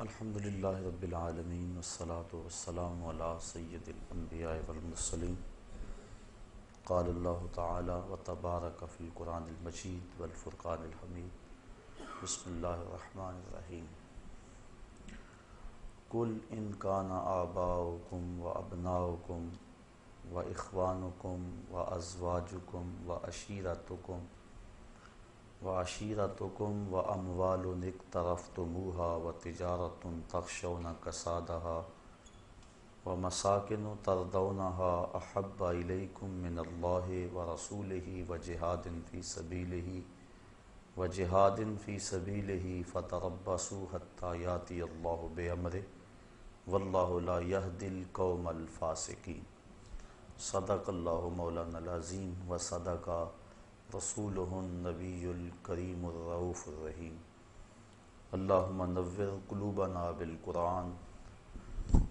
الحمد للہ رب العالمین والصلاة والسلام علی سید الانبیاء والمرسلین قال اللہ تعالی وتبارک فی القرآن المجید والفرقان الحمید بسم اللہ الرحمن الرحیم قل ان کان آباؤکم وابناؤکم واخوانکم وازواجکم وعشیرتکم واموال اقترفتموها وتجارة تخشون کسادها ومساکن ترضونها احب الیکم من اللہ ورسولہ وجہاد فی سبیلہ فتربصوا حتی یاتی اللہ بامرہ واللہ لا یہدی القوم الفاسقین۔ صدق اللہ مولانا العظیم وصدق رسولہ النبی الکریم الرؤوف الرحیم۔ اللہم نور قلوبنا بالقرآن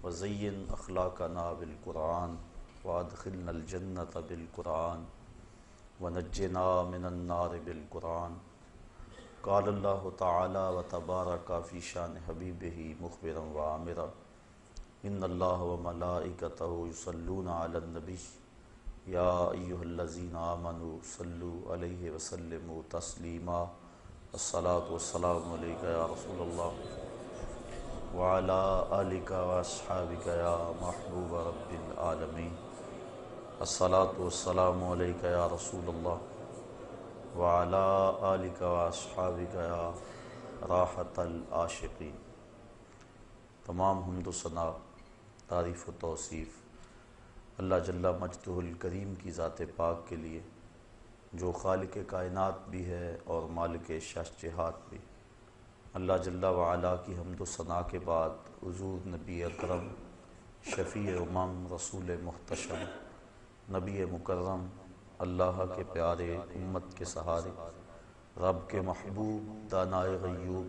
وزین اخلاقنا بالقرآن وادخلنا الجنة بالقرآن ونجنا من النار بالقرآن۔ قال اللہ تعالی وتبارک فی شان حبیبہ مخبرا وعامرا ان اللہ وملائکتہ یصلون علی النبی یا ایہا الذین آمنوا صلوا علیہ وسلموا تسلیما۔ الصلاۃ والسلام علیک یا رسول اللہ وعلی آلک واصحابک یا محبوب رب العالمین۔ الصلاۃ والسلام علیک یا رسول اللہ وعلی آلک واصحابک یا راحت العاشقین۔ تمام حمد و ثنا، تعریف و توصیف اللہ جل مجدہ الکریم کی ذات پاک کے لیے، جو خالق کائنات بھی ہے اور مالک شہجہات بھی۔ اللہ جل وعلا کی حمد و ثنا کے بعد حضور نبی اکرم، شفیع امم، رسول محتشم، نبی مکرم، اللہ کے پیارے، امت کے سہارے، رب کے محبوب، دانائے غیوب،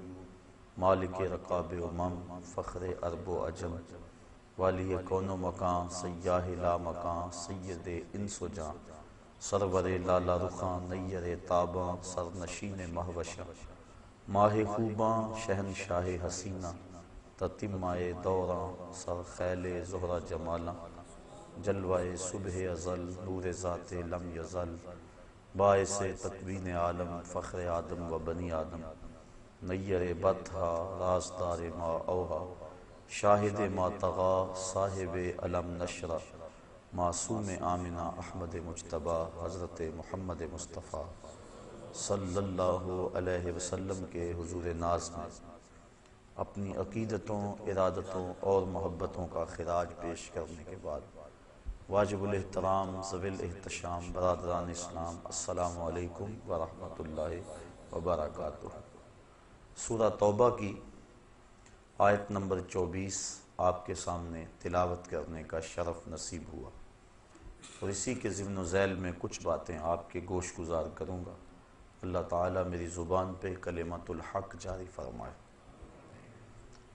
مالک رقاب امم، فخر عرب و عجم، والی کون و مکان، سیاہ لا مکان، سید انس و جان، سرور لالا رخاں، نیر تاباں، سرنشین مہوشاں، ماہ خوباں، شہنشاہ حسینہ، تتمہ دوراں، سر خیل زہرہ جمالاں، جلوہ صبح ازل، نور ذات لم یزل، باعث تکوین عالم، فخر آدم و بنی آدم، نیر بطحا، رازدار ما اوہا، شاہد ما طغا، صاحب علم نشرہ، معصوم آمنہ، احمد مجتبیٰ، حضرت محمد مصطفیٰ صلی اللہ علیہ وسلم کے حضور ناز میں اپنی عقیدتوں، ارادتوں اور محبتوں کا خراج پیش کرنے کے بعد واجب الاحترام، ذوی الاحتشام، برادران اسلام، السلام علیکم ورحمۃ اللہ وبرکاتہ۔ سورہ توبہ کی آیت نمبر 24 آپ کے سامنے تلاوت کرنے کا شرف نصیب ہوا، اور اسی کے ضمن و ذیل میں کچھ باتیں آپ کے گوش گزار کروں گا۔ اللہ تعالیٰ میری زبان پہ کلمۃ الحق جاری فرمائے۔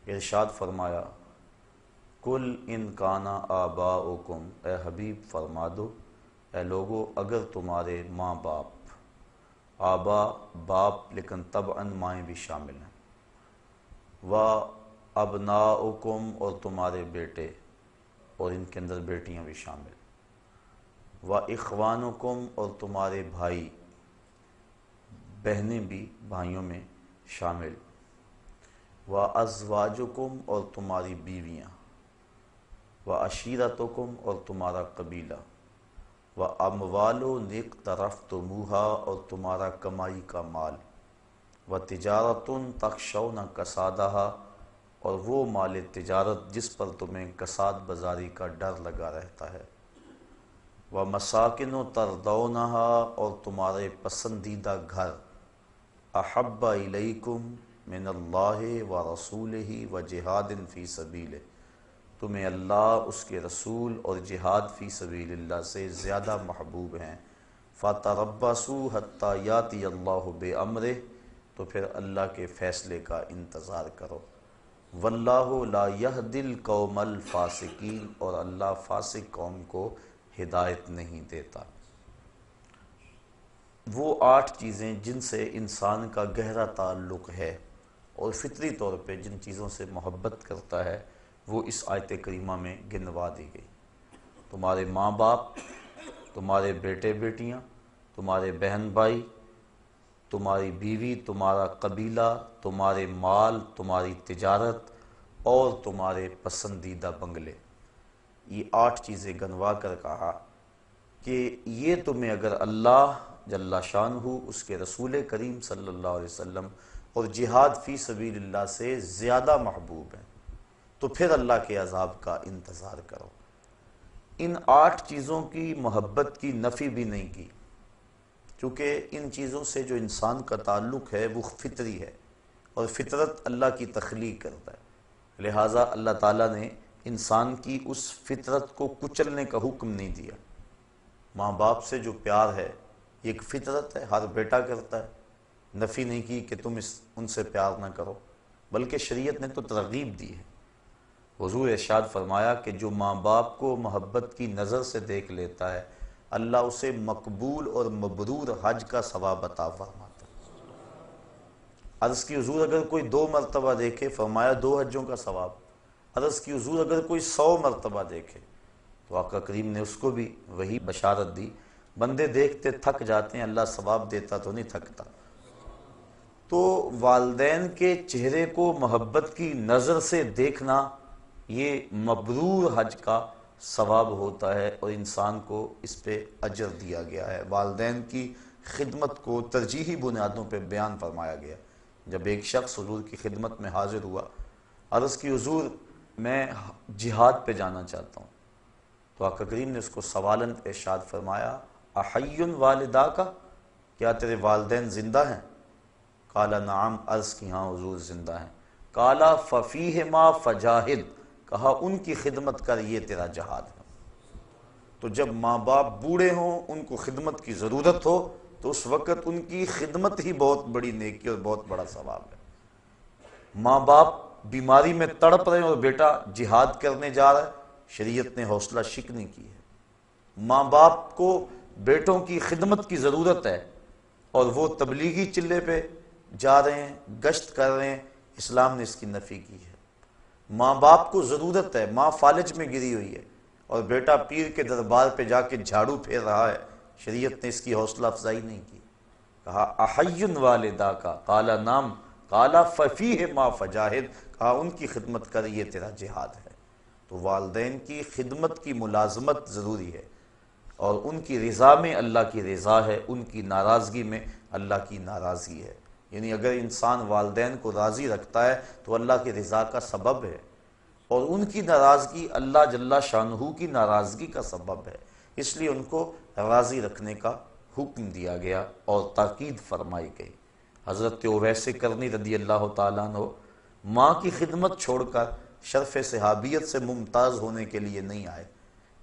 ارشاد فرمایا، قل ان کانا آباؤکم، اے حبیب فرما دو، اے لوگو اگر تمہارے ماں باپ، آبا باپ لیکن طبعاً مائیں بھی شامل ہیں، و ابناؤکم اور تمہارے بیٹے، اور ان کے اندر بیٹیاں بھی شامل، و اخوانکم اور تمہارے بھائی، بہنیں بھی بھائیوں میں شامل، و ازواجکم اور تمہاری بیویاں، و عشیرتکم اور تمہارا قبیلہ، و اموال اقترفتموہا اور تمہارا کمائی کا مال، و تجارت تخشون کسادہا اور وہ مال تجارت جس پر تمہیں کساد بازاری کا ڈر لگا رہتا ہے، و مساکن ترضونہا اور تمہارے پسندیدہ گھر، احب الیکم من اللہ و رسولہ و جہاد فی سبیلہ، تمہیں اللہ، اس کے رسول اور جہاد فی سبیل اللہ سے زیادہ محبوب ہیں، فتربصوا حتی یاتی اللہ بامرہ، تو پھر اللہ کے فیصلے کا انتظار کرو، واللہ لا یہدی القوم الفاسقین، اور اللہ فاسق قوم کو ہدایت نہیں دیتا۔ وہ 8 چیزیں جن سے انسان کا گہرا تعلق ہے اور فطری طور پہ جن چیزوں سے محبت کرتا ہے وہ اس آیت کریمہ میں گنوا دی گئی۔ تمہارے ماں باپ، تمہارے بیٹے بیٹیاں، تمہارے بہن بھائی، تمہاری بیوی، تمہارا قبیلہ، تمہارے مال، تمہاری تجارت اور تمہارے پسندیدہ بنگلے، یہ 8 چیزیں گنوا کر کہا کہ یہ تمہیں اگر اللہ جل شانہ، اس کے رسول کریم صلی اللہ علیہ وسلم اور جہاد فی سبیل اللہ سے زیادہ محبوب ہیں تو پھر اللہ کے عذاب کا انتظار کرو۔ ان 8 چیزوں کی محبت کی نفی بھی نہیں کی، کیونکہ ان چیزوں سے جو انسان کا تعلق ہے وہ فطری ہے، اور فطرت اللہ کی تخلیق کرتا ہے، لہٰذا اللہ تعالیٰ نے انسان کی اس فطرت کو کچلنے کا حکم نہیں دیا۔ ماں باپ سے جو پیار ہے یہ ایک فطرت ہے، ہر بیٹا کرتا ہے، نفی نہیں کی کہ تم ان سے پیار نہ کرو، بلکہ شریعت نے تو ترغیب دی ہے۔ حضور ارشاد فرمایا کہ جو ماں باپ کو محبت کی نظر سے دیکھ لیتا ہے اللہ اسے مقبول اور مبرور حج کا ثواب عطا فرماتا ہے۔ عرض کی حضور اگر کوئی 2 مرتبہ دیکھے، فرمایا 2 حجوں کا ثواب۔ عرض کی حضور اگر کوئی 100 مرتبہ دیکھے، تو آقا کریم نے اس کو بھی وہی بشارت دی، بندے دیکھتے تھک جاتے ہیں، اللہ ثواب دیتا تو نہیں تھکتا۔ تو والدین کے چہرے کو محبت کی نظر سے دیکھنا یہ مبرور حج کا ثواب ہوتا ہے، اور انسان کو اس پہ اجر دیا گیا ہے۔ والدین کی خدمت کو ترجیحی بنیادوں پہ بیان فرمایا گیا۔ جب ایک شخص حضور کی خدمت میں حاضر ہوا، عرض کی حضور میں جہاد پہ جانا چاہتا ہوں، تو آقا کریم نے اس کو سوالن ارشاد فرمایا احی والدا کا، کیا تیرے والدین زندہ ہیں؟ قال نعم، عرض کی ہاں حضور زندہ ہیں۔ قال ففیہما فجاہد، کہا ان کی خدمت کر، یہ تیرا جہاد ہے۔ تو جب ماں باپ بوڑھے ہوں، ان کو خدمت کی ضرورت ہو، تو اس وقت ان کی خدمت ہی بہت بڑی نیکی اور بہت بڑا ثواب ہے۔ ماں باپ بیماری میں تڑپ رہے ہیں اور بیٹا جہاد کرنے جا رہا ہے، شریعت نے حوصلہ شکنی کی ہے۔ ماں باپ کو بیٹوں کی خدمت کی ضرورت ہے اور وہ تبلیغی چلے پہ جا رہے ہیں، گشت کر رہے ہیں، اسلام نے اس کی نفی کی ہے۔ ماں باپ کو ضرورت ہے، ماں فالج میں گری ہوئی ہے اور بیٹا پیر کے دربار پہ جا کے جھاڑو پھیر رہا ہے، شریعت نے اس کی حوصلہ افزائی نہیں کی۔ کہا احی والدا کا، قال نعم، قال ففیہما فجاہد، کہا ان کی خدمت کر، یہ تیرا جہاد ہے۔ تو والدین کی خدمت کی ملازمت ضروری ہے، اور ان کی رضا میں اللہ کی رضا ہے، ان کی ناراضگی میں اللہ کی ناراضگی ہے۔ یعنی اگر انسان والدین کو راضی رکھتا ہے تو اللہ کی رضا کا سبب ہے، اور ان کی ناراضگی اللہ جل شانہ کی ناراضگی کا سبب ہے، اس لیے ان کو راضی رکھنے کا حکم دیا گیا اور تاکید فرمائی گئی۔ حضرت اویس کرنی رضی اللہ تعالیٰ عنہ ماں کی خدمت چھوڑ کر شرف صحابیت سے ممتاز ہونے کے لیے نہیں آئے،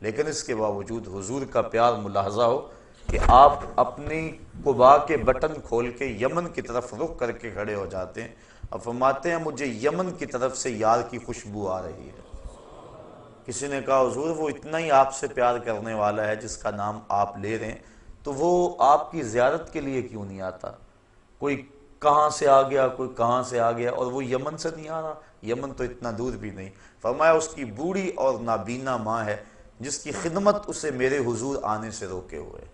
لیکن اس کے باوجود حضور کا پیار ملاحظہ ہو کہ آپ اپنی قبا کے بٹن کھول کے یمن کی طرف رخ کر کے کھڑے ہو جاتے ہیں اور فرماتے ہیں مجھے یمن کی طرف سے یار کی خوشبو آ رہی ہے۔ کسی نے کہا حضور وہ اتنا ہی آپ سے پیار کرنے والا ہے جس کا نام آپ لے رہے ہیں، تو وہ آپ کی زیارت کے لیے کیوں نہیں آتا؟ کوئی کہاں سے آ گیا، کوئی کہاں سے آ گیا، اور وہ یمن سے نہیں آ رہا، یمن تو اتنا دور بھی نہیں۔ فرمایا اس کی بوڑھی اور نابینا ماں ہے جس کی خدمت اسے میرے حضور آنے سے روکے ہوئے،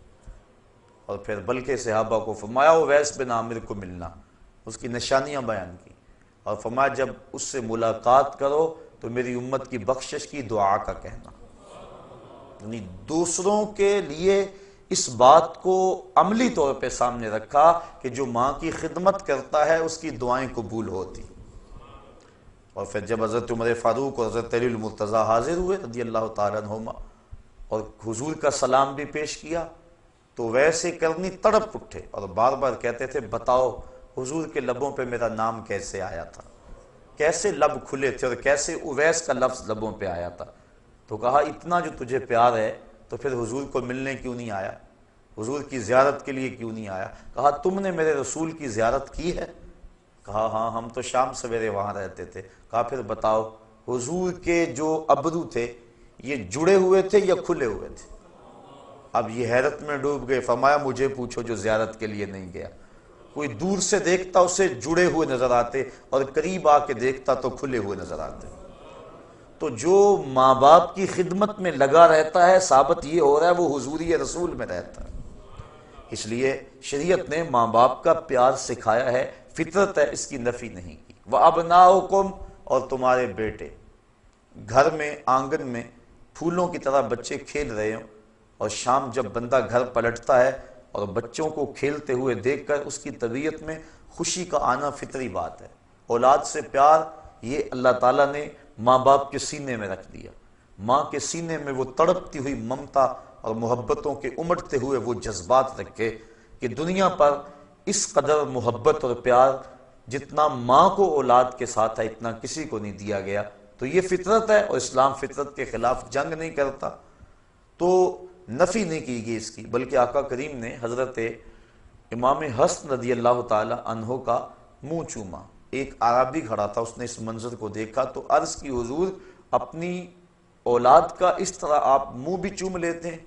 اور پھر بلکہ صحابہ کو فرمایا اویس بن عامر کو ملنا، اس کی نشانیاں بیان کی، اور فرمایا جب اس سے ملاقات کرو تو میری امت کی بخشش کی دعا کا کہنا۔ یعنی دوسروں کے لیے اس بات کو عملی طور پہ سامنے رکھا کہ جو ماں کی خدمت کرتا ہے اس کی دعائیں قبول ہوتی۔ اور پھر جب حضرت عمر فاروق اور حضرت علی المرتضیٰ حاضر ہوئے رضی اللہ تعالیٰ عنہما اور حضور کا سلام بھی پیش کیا، تو ویسے کرنی تڑپ اٹھے اور بار بار کہتے تھے بتاؤ حضور کے لبوں پہ میرا نام کیسے آیا تھا، کیسے لب کھلے تھے اور کیسے اویس کا لفظ لبوں پہ آیا تھا۔ تو کہا اتنا جو تجھے پیار ہے تو پھر حضور کو ملنے کیوں نہیں آیا، حضور کی زیارت کے لیے کیوں نہیں آیا؟ کہا تم نے میرے رسول کی زیارت کی ہے؟ کہا ہاں ہم تو شام سویرے وہاں رہتے تھے۔ کہا پھر بتاؤ حضور کے جو ابرو تھے یہ جڑے ہوئے تھے یا کھلے ہوئے تھے؟ اب یہ حیرت میں ڈوب گئے، فرمایا مجھے پوچھو جو زیارت کے لیے نہیں گیا۔ کوئی دور سے دیکھتا اسے جڑے ہوئے نظر آتے اور قریب آ کے دیکھتا تو کھلے ہوئے نظر آتے۔ تو جو ماں باپ کی خدمت میں لگا رہتا ہے ثابت یہ ہو رہا ہے وہ حضوری رسول میں رہتا ہے۔ اس لیے شریعت نے ماں باپ کا پیار سکھایا ہے، فطرت ہے، اس کی نفی نہیں کی۔ وَأَبْنَاؤُكُمْ، اور تمہارے بیٹے، گھر میں آنگن میں پھولوں کی طرح بچے کھیل رہے ہوں، اور شام جب بندہ گھر پلٹتا ہے اور بچوں کو کھیلتے ہوئے دیکھ کر اس کی طبیعت میں خوشی کا آنا فطری بات ہے۔ اولاد سے پیار یہ اللہ تعالیٰ نے ماں باپ کے سینے میں رکھ دیا۔ ماں کے سینے میں وہ تڑپتی ہوئی ممتا اور محبتوں کے امٹتے ہوئے وہ جذبات رکھے کہ دنیا پر اس قدر محبت اور پیار جتنا ماں کو اولاد کے ساتھ ہے اتنا کسی کو نہیں دیا گیا۔ تو یہ فطرت ہے، اور اسلام فطرت کے خلاف جنگ نہیں کرتا، تو نفی نہیں کی گئی اس کی، بلکہ آقا کریم نے حضرت امام حسن رضی اللہ تعالی عنہ کا منہ چوما۔ ایک عربی کھڑا تھا، اس نے اس منظر کو دیکھا تو عرض کی حضور اپنی اولاد کا اس طرح آپ منہ بھی چوم لیتے ہیں؟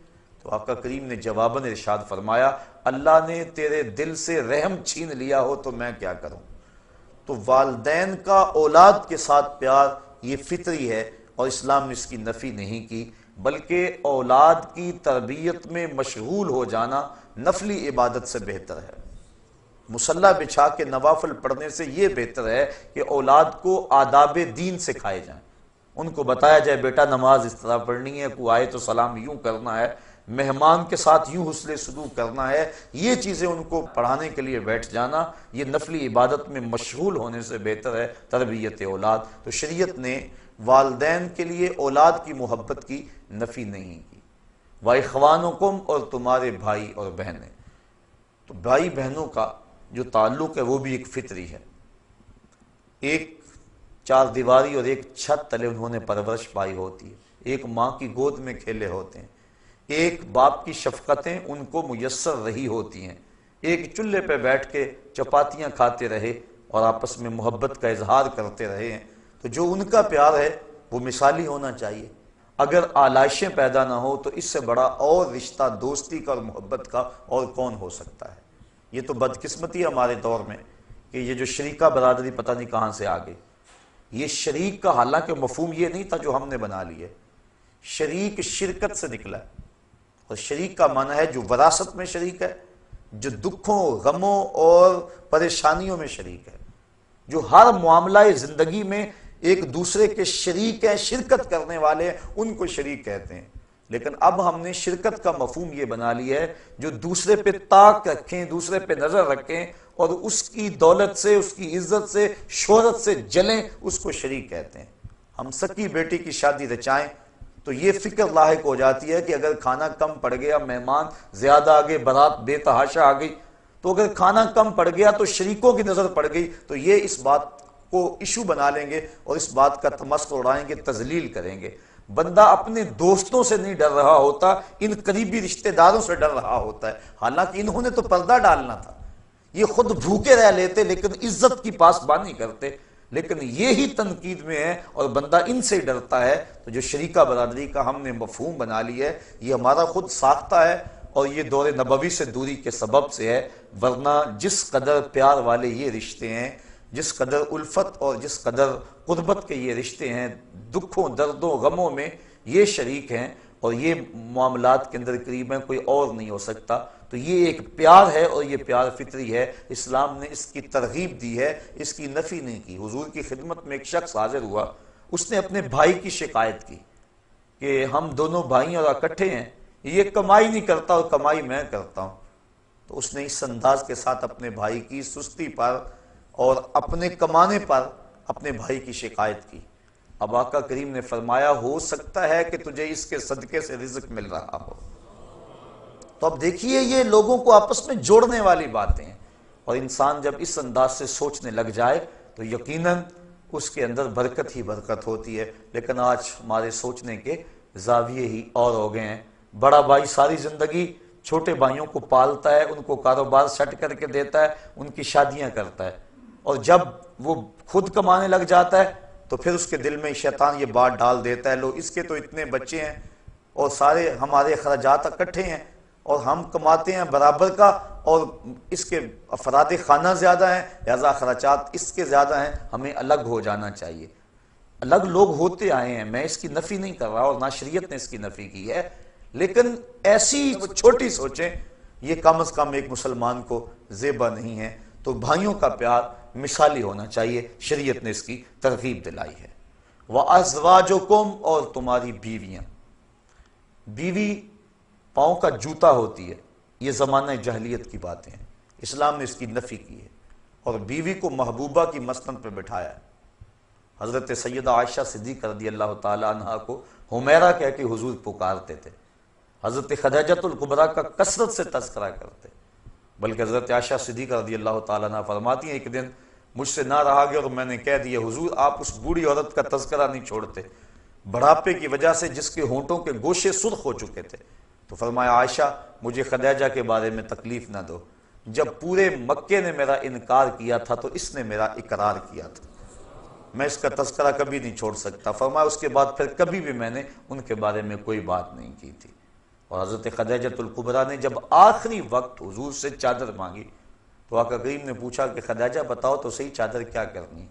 تو آقا کریم نے جواباً ارشاد فرمایا، اللہ نے تیرے دل سے رحم چھین لیا ہو تو میں کیا کروں۔ تو والدین کا اولاد کے ساتھ پیار یہ فطری ہے، اور اسلام نے اس کی نفی نہیں کی، بلکہ اولاد کی تربیت میں مشغول ہو جانا نفلی عبادت سے بہتر ہے۔ مصلی بچھا کے نوافل پڑھنے سے یہ بہتر ہے کہ اولاد کو آداب دین سکھائے جائیں، ان کو بتایا جائے بیٹا نماز اس طرح پڑھنی ہے، کوئی آئے تو سلام یوں کرنا ہے، مہمان کے ساتھ یوں حسن سلوک کرنا ہے، یہ چیزیں ان کو پڑھانے کے لیے بیٹھ جانا یہ نفلی عبادت میں مشغول ہونے سے بہتر ہے تربیت اولاد۔ تو شریعت نے والدین کے لیے اولاد کی محبت کی نفی نہیں کی۔ وَإِخْوَانُكُمْ، اور تمہارے بھائی اور بہنیں۔ تو بھائی بہنوں کا جو تعلق ہے وہ بھی ایک فطری ہے۔ ایک چار دیواری اور ایک چھت تلے انہوں نے پرورش پائی ہوتی ہے، ایک ماں کی گود میں کھیلے ہوتے ہیں، ایک باپ کی شفقتیں ان کو میسر رہی ہوتی ہیں، ایک چولہے پہ بیٹھ کے چپاتیاں کھاتے رہے اور آپس میں محبت کا اظہار کرتے رہے ہیں۔ تو جو ان کا پیار ہے وہ مثالی ہونا چاہیے۔ اگر آلائشیں پیدا نہ ہو تو اس سے بڑا اور رشتہ دوستی کا اور محبت کا اور کون ہو سکتا ہے۔ یہ تو بدقسمتی ہے ہمارے دور میں کہ یہ جو شریکہ برادری پتہ نہیں کہاں سے آ گئی۔ یہ شریک کا حالانکہ مفہوم یہ نہیں تھا جو ہم نے بنا لی ہے، شریک شرکت سے نکلا ہے، اور شریک کا معنی ہے جو وراثت میں شریک ہے، جو دکھوں غموں اور پریشانیوں میں شریک ہے، جو ہر معاملہ زندگی میں ایک دوسرے کے شریک ہیں، شرکت کرنے والے ہیں، ان کو شریک کہتے ہیں۔ لیکن اب ہم نے شرکت کا مفہوم یہ بنا لیا ہے جو دوسرے پہ طاق رکھیں، دوسرے پہ نظر رکھیں اور اس کی دولت سے، اس کی عزت سے، شہرت سے جلیں، اس کو شریک کہتے ہیں۔ ہم سکی بیٹی کی شادی رچائیں تو یہ فکر لاحق ہو جاتی ہے کہ اگر کھانا کم پڑ گیا، مہمان زیادہ آ گئے، بارات بے تحاشا آ گئی، تو اگر کھانا کم پڑ گیا تو شریکوں کی نظر پڑ گئی، تو یہ اس بات کو ایشو بنا لیں گے اور اس بات کا تمسخر اڑائیں گے، تذلیل کریں گے۔ بندہ اپنے دوستوں سے نہیں ڈر رہا ہوتا، ان قریبی رشتہ داروں سے ڈر رہا ہوتا ہے، حالانکہ انہوں نے تو پردہ ڈالنا تھا، یہ خود بھوکے رہ لیتے لیکن عزت کی پاسبانی کرتے، لیکن یہی تنقید میں ہے اور بندہ ان سے ڈرتا ہے۔ تو جو شریکہ برادری کا ہم نے مفہوم بنا لی ہے یہ ہمارا خود ساختہ ہے، اور یہ دور نبوی سے دوری کے سبب سے ہے، ورنہ جس قدر پیار والے یہ رشتے ہیں، جس قدر الفت اور جس قدر قربت کے یہ رشتے ہیں، دکھوں دردوں غموں میں یہ شریک ہیں اور یہ معاملات کے اندر قریب ہیں، کوئی اور نہیں ہو سکتا۔ تو یہ ایک پیار ہے اور یہ پیار فطری ہے، اسلام نے اس کی ترغیب دی ہے، اس کی نفی نہیں کی۔ حضور کی خدمت میں ایک شخص حاضر ہوا، اس نے اپنے بھائی کی شکایت کی کہ ہم دونوں بھائی اور اکٹھے ہیں، یہ کمائی نہیں کرتا اور کمائی میں کرتا ہوں۔ تو اس نے اس انداز کے ساتھ اپنے بھائی کی سستی پر اور اپنے کمانے پر اپنے بھائی کی شکایت کی۔ اب آقا کریم نے فرمایا ہو سکتا ہے کہ تجھے اس کے صدقے سے رزق مل رہا ہو۔ تو اب دیکھیے یہ لوگوں کو آپس میں جوڑنے والی باتیں ہیں، اور انسان جب اس انداز سے سوچنے لگ جائے تو یقیناً اس کے اندر برکت ہی برکت ہوتی ہے۔ لیکن آج ہمارے سوچنے کے زاویے ہی اور ہو گئے ہیں۔ بڑا بھائی ساری زندگی چھوٹے بھائیوں کو پالتا ہے، ان کو کاروبار سیٹ کر کے دیتا ہے، ان کی شادیاں کرتا ہے، اور جب وہ خود کمانے لگ جاتا ہے تو پھر اس کے دل میں شیطان یہ بات ڈال دیتا ہے، لو اس کے تو اتنے بچے ہیں اور سارے ہمارے اخراجات اکٹھے ہیں اور ہم کماتے ہیں برابر کا اور اس کے افراد خانہ زیادہ ہیں، لہذا اخراجات اس کے زیادہ ہیں، ہمیں الگ ہو جانا چاہیے۔ الگ لوگ ہوتے آئے ہیں، میں اس کی نفی نہیں کر رہا اور نہ شریعت نے اس کی نفی کی ہے، لیکن ایسی چھوٹی سوچیں یہ کم از کم ایک مسلمان کو زیبا نہیں ہے۔ تو بھائیوں کا پیار مثالی ہونا چاہیے، شریعت نے اس کی ترغیب دلائی ہے۔ وَأَزْوَاجُكُمْ، اور تمہاری بیویاں۔ بیوی پاؤں کا جوتا ہوتی ہے، یہ زمانہ جاہلیت کی باتیں ہیں، اسلام نے اس کی نفی کی ہے اور بیوی کو محبوبہ کی مسند پہ بٹھایا ہے۔ حضرت سیدہ عائشہ صدیقہ رضی اللہ تعالی عنہا کو حمیرہ کہہ کے حضور پکارتے تھے، حضرت خدیجۃ الکبریٰ کا کثرت سے تذکرہ کرتے، بلکہ حضرت عائشہ صدیقہ رضی اللہ تعالی عنہا فرماتی ہیں ایک دن مجھ سے نہ رہا گیا اور میں نے کہہ دیا حضور آپ اس بوڑھی عورت کا تذکرہ نہیں چھوڑتے، بڑھاپے کی وجہ سے جس کے ہونٹوں کے گوشے سرخ ہو چکے تھے۔ تو فرمایا عائشہ مجھے خدیجہ کے بارے میں تکلیف نہ دو، جب پورے مکے نے میرا انکار کیا تھا تو اس نے میرا اقرار کیا تھا، میں اس کا تذکرہ کبھی نہیں چھوڑ سکتا۔ فرمایا اس کے بعد پھر کبھی بھی میں نے ان کے بارے میں کوئی بات نہیں کی تھی۔ اور حضرت خدیجۃ الکبریٰ نے جب آخری وقت حضور سے چادر مانگی تو آقا کریم نے پوچھا کہ خدیجہ بتاؤ تو صحیح چادر کیا کرنی ہے؟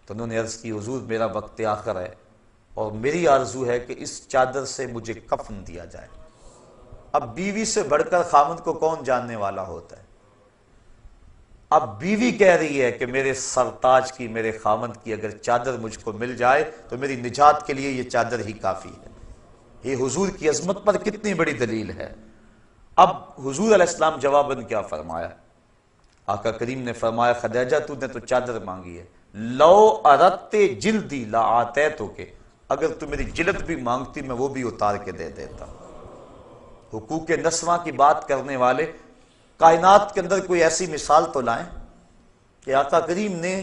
تو انہوں نے عرض کی حضور میرا وقت آخر ہے اور میری آرزو ہے کہ اس چادر سے مجھے کفن دیا جائے۔ اب بیوی سے بڑھ کر خامد کو کون جاننے والا ہوتا ہے؟ اب بیوی کہہ رہی ہے کہ میرے سرتاج کی، میرے خامد کی اگر چادر مجھ کو مل جائے تو میری نجات کے لیے یہ چادر ہی کافی ہے۔ یہ حضور کی عظمت پر کتنی بڑی دلیل ہے۔ اب حضور علیہ السلام جواباً کیا فرمایا؟ آقا کریم نے فرمایا خدیجہ تو نے تو چادر مانگی ہے، لو اردت جلدی لا آتیتک، اگر تو میری جلد بھی مانگتی میں وہ بھی اتار کے دے دیتا۔ حقوق نسواں کی بات کرنے والے کائنات کے اندر کوئی ایسی مثال تو لائیں کہ آقا کریم نے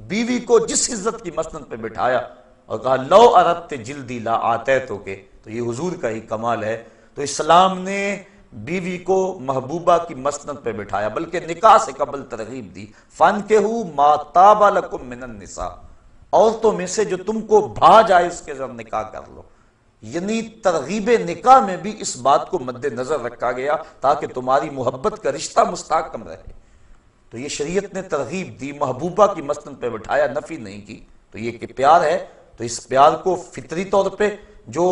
بیوی کو جس عزت کی مسند پہ بٹھایا اور کہا لو اردت جلدی لا آتیتک، تو یہ حضور کا ہی کمال ہے۔ تو اسلام نے بیوی کو محبوبہ کی مسند پہ بٹھایا، بلکہ نکاح سے قبل ترغیب دی، فانکحوا ما طاب لکم من النساء، عورتوں میں سے جو تم کو بھا جائے اس کے ساتھ نکاح کر لو۔ یعنی ترغیب نکاح میں بھی اس بات کو مد نظر رکھا گیا تاکہ تمہاری محبت کا رشتہ مستحکم رہے۔ تو یہ شریعت نے ترغیب دی، محبوبہ کی مسند پہ بٹھایا، نفی نہیں کی۔ تو یہ کہ پیار ہے، تو اس پیار کو فطری طور پہ جو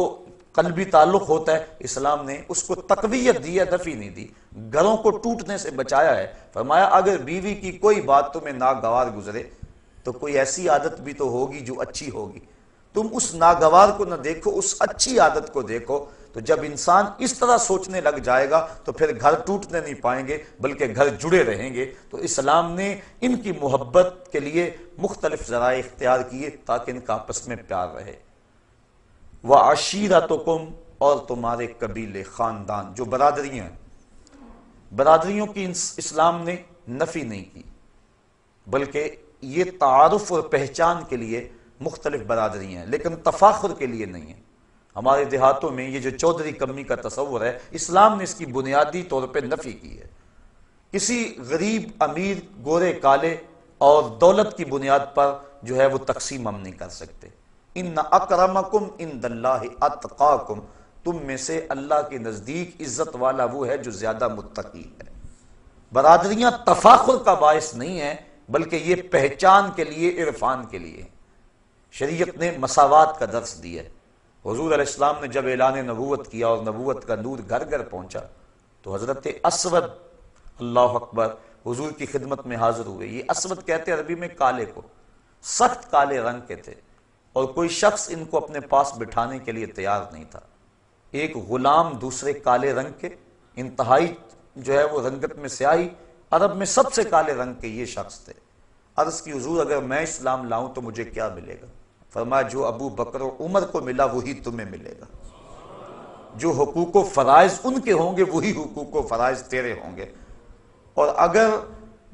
قلبی تعلق ہوتا ہے اسلام نے اس کو تقویت دی ہے، نفی نہیں دی، گھروں کو ٹوٹنے سے بچایا ہے۔ فرمایا اگر بیوی کی کوئی بات تمہیں ناگوار گزرے تو کوئی ایسی عادت بھی تو ہوگی جو اچھی ہوگی، تم اس ناگوار کو نہ دیکھو، اس اچھی عادت کو دیکھو۔ تو جب انسان اس طرح سوچنے لگ جائے گا تو پھر گھر ٹوٹنے نہیں پائیں گے بلکہ گھر جڑے رہیں گے۔ تو اسلام نے ان کی محبت کے لیے مختلف ذرائع اختیار کیے تاکہ ان کا آپس میں پیار رہے۔ وَعَشِيرَتُكُمْ، اور تمہارے قبیلے، خاندان، جو برادریاں ہیں، برادریوں کی اسلام نے نفی نہیں کی، بلکہ یہ تعارف اور پہچان کے لیے مختلف برادریاں ہیں لیکن تفاخر کے لیے نہیں ہیں۔ ہمارے دیہاتوں میں یہ جو چودھری کمی کا تصور ہے اسلام نے اس کی بنیادی طور پہ نفی کی ہے۔ کسی غریب، امیر، گورے، کالے اور دولت کی بنیاد پر جو ہے وہ تقسیم ہم نہیں کر سکتے۔ ان اکرمکم عند اللہ اتقاکم، تم میں سے اللہ کے نزدیک عزت والا وہ ہے جو زیادہ متقی ہے۔ برادریاں تفاخر کا باعث نہیں ہیں بلکہ یہ پہچان کے لیے، عرفان کے لیے۔ شریعت نے مساوات کا درس دیا ہے۔ حضور علیہ السلام نے جب اعلان نبوت کیا اور نبوت کا نور گھر گھر پہنچا تو حضرت اسود، اللہ اکبر، حضور کی خدمت میں حاضر ہوئے۔ یہ اسود کہتے عربی میں کالے کو، سخت کالے رنگ کے تھے اور کوئی شخص ان کو اپنے پاس بٹھانے کے لیے تیار نہیں تھا۔ ایک غلام دوسرے کالے رنگ کے، انتہائی جو ہے وہ رنگت میں سیاہی، عرب میں سب سے کالے رنگ کے یہ شخص تھے۔ عرض کی حضور اگر میں اسلام لاؤں تو مجھے کیا ملے گا؟ فرمایا جو ابو بکر و عمر کو ملا وہی تمہیں ملے گا، جو حقوق و فرائض ان کے ہوں گے وہی حقوق و فرائض تیرے ہوں گے، اور اگر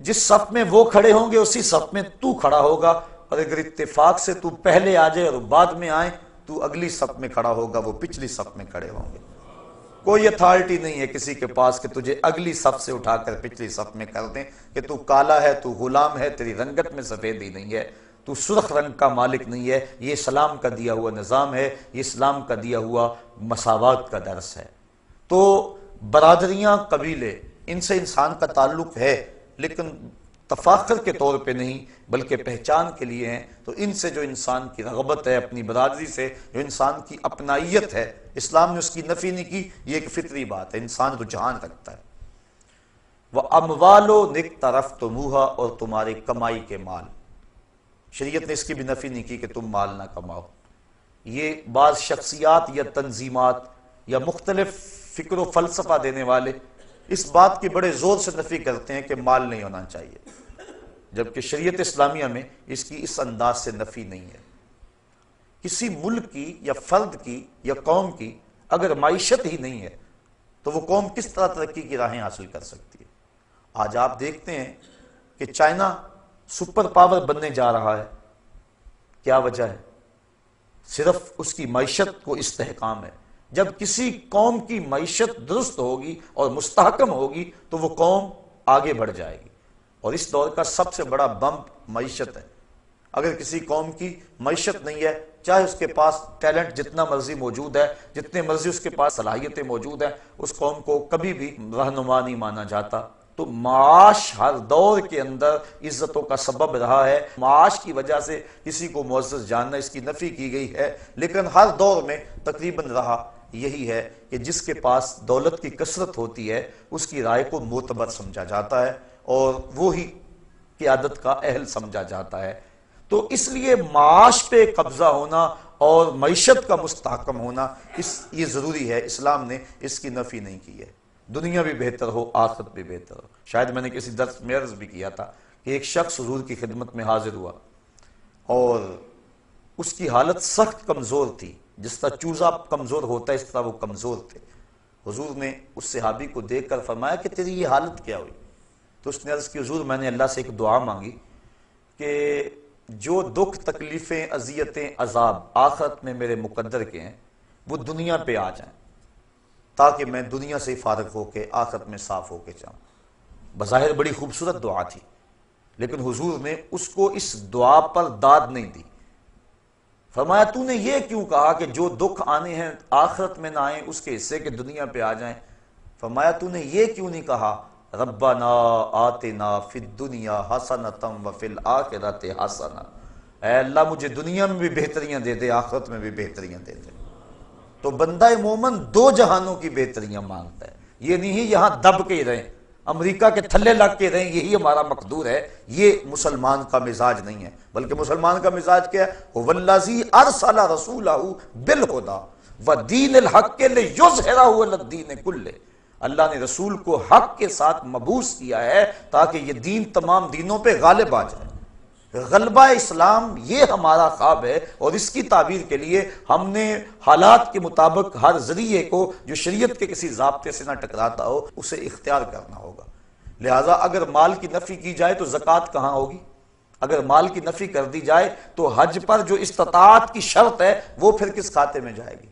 جس صف میں وہ کھڑے ہوں گے اسی صف میں تو کھڑا ہوگا، اور اگر اتفاق سے تو پہلے آ جائے اور بعد میں آئے تو اگلی صف میں کھڑا ہوگا، وہ پچھلی صف میں کھڑے ہوں گے۔ کوئی اتھارٹی نہیں ہے کسی کے پاس کہ تجھے اگلی صف سے اٹھا کر پچھلی صف میں کر دیں کہ تو کالا ہے، تو غلام ہے، تیری رنگت میں سفیدی نہیں ہے، تو سرخ رنگ کا مالک نہیں ہے۔ یہ اسلام کا دیا ہوا نظام ہے، یہ اسلام کا دیا ہوا مساوات کا درس ہے۔ تو برادریاں، قبیلے، ان سے انسان کا تعلق ہے لیکن تفاخر کے طور پہ نہیں بلکہ پہچان کے لیے ہیں، تو ان سے جو انسان کی رغبت ہے، اپنی برادری سے جو انسان کی اپنائیت ہے، اسلام نے اس کی نفی نہیں کی، یہ ایک فطری بات ہے، انسان رجحان رکھتا ہے۔ وَأَمْوَالُ اقْتَرَفْتُمُوهَا، اور تمہاری کمائی کے مال، شریعت نے اس کی بھی نفی نہیں کی کہ تم مال نہ کماؤ۔ یہ بعض شخصیات یا تنظیمات یا مختلف فکر و فلسفہ دینے والے اس بات کی بڑے زور سے نفی کرتے ہیں کہ مال نہیں ہونا چاہیے، جبکہ شریعت اسلامیہ میں اس کی اس انداز سے نفی نہیں ہے۔ کسی ملک کی یا فرد کی یا قوم کی اگر معیشت ہی نہیں ہے تو وہ قوم کس طرح ترقی کی راہیں حاصل کر سکتی ہے؟ آج آپ دیکھتے ہیں کہ چائنا سپر پاور بننے جا رہا ہے، کیا وجہ ہے؟ صرف اس کی معیشت کو استحکام ہے۔ جب کسی قوم کی معیشت درست ہوگی اور مستحکم ہوگی تو وہ قوم آگے بڑھ جائے گی، اور اس دور کا سب سے بڑا بمپ معیشت ہے۔ اگر کسی قوم کی معیشت نہیں ہے، چاہے اس کے پاس ٹیلنٹ جتنا مرضی موجود ہے، جتنے مرضی اس کے پاس صلاحیتیں موجود ہیں، اس قوم کو کبھی بھی رہنما نہیں مانا جاتا۔ تو معاش ہر دور کے اندر عزتوں کا سبب رہا ہے، معاش کی وجہ سے کسی کو معزز جاننا، اس کی نفی کی گئی ہے، لیکن ہر دور میں تقریباً رہا یہی ہے کہ جس کے پاس دولت کی کثرت ہوتی ہے اس کی رائے کو معتبر سمجھا جاتا ہے اور وہی قیادت کا اہل سمجھا جاتا ہے۔ تو اس لیے معاش پہ قبضہ ہونا اور معیشت کا مستحکم ہونا یہ ضروری ہے، اسلام نے اس کی نفی نہیں کی ہے۔ دنیا بھی بہتر ہو، آخرت بھی بہتر ہو۔ شاید میں نے کسی درس میں عرض بھی کیا تھا کہ ایک شخص حضور کی خدمت میں حاضر ہوا اور اس کی حالت سخت کمزور تھی، جس طرح چوزا کمزور ہوتا ہے اس طرح وہ کمزور تھے۔ حضور نے اس صحابی کو دیکھ کر فرمایا کہ تیری یہ حالت کیا ہوئی؟ تو اس نے عرض کی حضور میں نے اللہ سے ایک دعا مانگی کہ جو دکھ تکلیفیں اذیتیں عذاب آخرت میں میرے مقدر کے ہیں وہ دنیا پہ آ جائیں تاکہ میں دنیا سے فارغ ہو کے آخرت میں صاف ہو کے جاؤں۔ بظاہر بڑی خوبصورت دعا تھی، لیکن حضور نے اس کو اس دعا پر داد نہیں دی۔ فرمایا تو نے یہ کیوں کہا کہ جو دکھ آنے ہیں آخرت میں نہ آئیں اس کے حصے کے دنیا پہ آ جائیں؟ فرمایا تو نے یہ کیوں نہیں کہا ربنا آتنا فی الدنیا حسنۃ وفی الآخرۃ حسنۃ، اے اللہ مجھے دنیا میں بھی بہتریاں دے دے، آخرت میں بھی بہتریاں دے دے۔ تو بندہ مومن دو جہانوں کی بہتریاں مانگتا ہے، یہ نہیں یہاں دب کے ہی رہیں، امریکہ کے تھلے لگ کے رہیں یہی ہمارا مقدور ہے، یہ مسلمان کا مزاج نہیں ہے۔ بلکہ مسلمان کا مزاج کیا ہے؟ وَالَّذِي أَرْسَلَ رَسُولَهُ بِالْهُدَى وَدِينِ الْحَقِّ لِيُظْهِرَهُ عَلَى الدِّينِ كُلِّهِ، اللہ نے رسول کو حق کے ساتھ مبعوث کیا ہے تاکہ یہ دین تمام دینوں پہ غالب آ جائے۔ غلبہ اسلام یہ ہمارا خواب ہے، اور اس کی تعبیر کے لیے ہم نے حالات کے مطابق ہر ذریعے کو جو شریعت کے کسی ضابطے سے نہ ٹکراتا ہو اسے اختیار کرنا ہوگا۔ لہٰذا اگر مال کی نفی کی جائے تو زکوٰۃ کہاں ہوگی؟ اگر مال کی نفی کر دی جائے تو حج پر جو استطاعت کی شرط ہے وہ پھر کس کھاتے میں جائے گی؟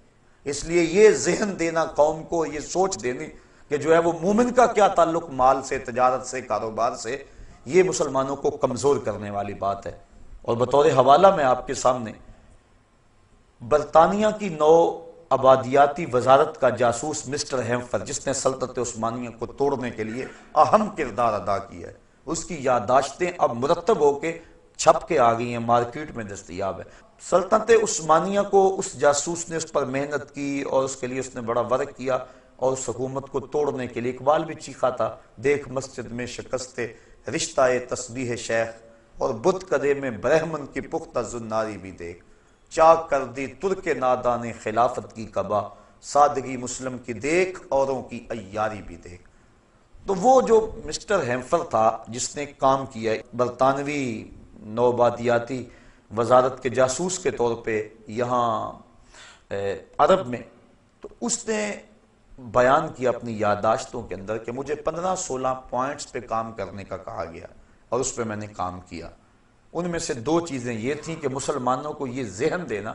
اس لیے یہ ذہن دینا قوم کو، یہ سوچ دینی کہ جو ہے وہ مومن کا کیا تعلق مال سے، تجارت سے، کاروبار سے، یہ مسلمانوں کو کمزور کرنے والی بات ہے۔ اور بطور حوالہ میں آپ کے سامنے برطانیہ کی نو آبادیاتی وزارت کا جاسوس مسٹر ہیمفر، جس نے سلطنت عثمانیہ کو توڑنے کے لیے اہم کردار ادا کیا ہے، اس کی یادداشتیں اب مرتب ہو کے چھپ کے آ گئی ہیں، مارکیٹ میں دستیاب ہے۔ سلطنت عثمانیہ کو اس جاسوس نے اس پر محنت کی اور اس کے لیے اس نے بڑا ورک کیا، اور اس حکومت کو توڑنے کے لیے اقبال بھی چیخا تھا، دیکھ مسجد میں شکست رشتہ تسبیح شیخ اور بت کدے میں برہمن کی پختہ زناری بھی دیکھ، چاک کر دی ترک نادان خلافت کی قبا، سادگی مسلم کی دیکھ اوروں کی عیاری بھی دیکھ۔ تو وہ جو مسٹر ہیمفر تھا جس نے کام کیا برطانوی نوآبادیاتی وزارت کے جاسوس کے طور پہ یہاں عرب میں، تو اس نے بیان کیا اپنی یادداشتوں کے اندر کہ مجھے 15-16 پوائنٹس پہ کام کرنے کا کہا گیا اور اس پہ میں نے کام کیا۔ ان میں سے 2 چیزیں یہ تھیں کہ مسلمانوں کو یہ ذہن دینا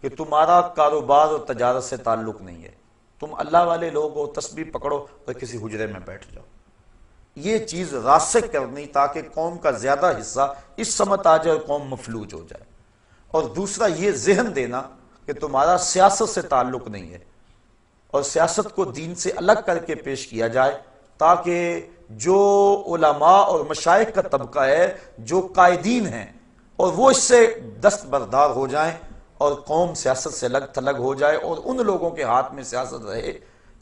کہ تمہارا کاروبار اور تجارت سے تعلق نہیں ہے، تم اللہ والے لوگ ہو، تسبیح پکڑو اور کسی حجرے میں بیٹھ جاؤ۔ یہ چیز راسخ کرنی تاکہ قوم کا زیادہ حصہ اس سمت آ جائے اور قوم مفلوج ہو جائے۔ اور دوسرا یہ ذہن دینا کہ تمہارا سیاست سے تعلق نہیں ہے اور سیاست کو دین سے الگ کر کے پیش کیا جائے تاکہ جو علماء اور مشائخ کا طبقہ ہے، جو قائدین ہیں، اور وہ اس سے دستبردار ہو جائیں اور قوم سیاست سے الگ تھلگ ہو جائے، اور ان لوگوں کے ہاتھ میں سیاست رہے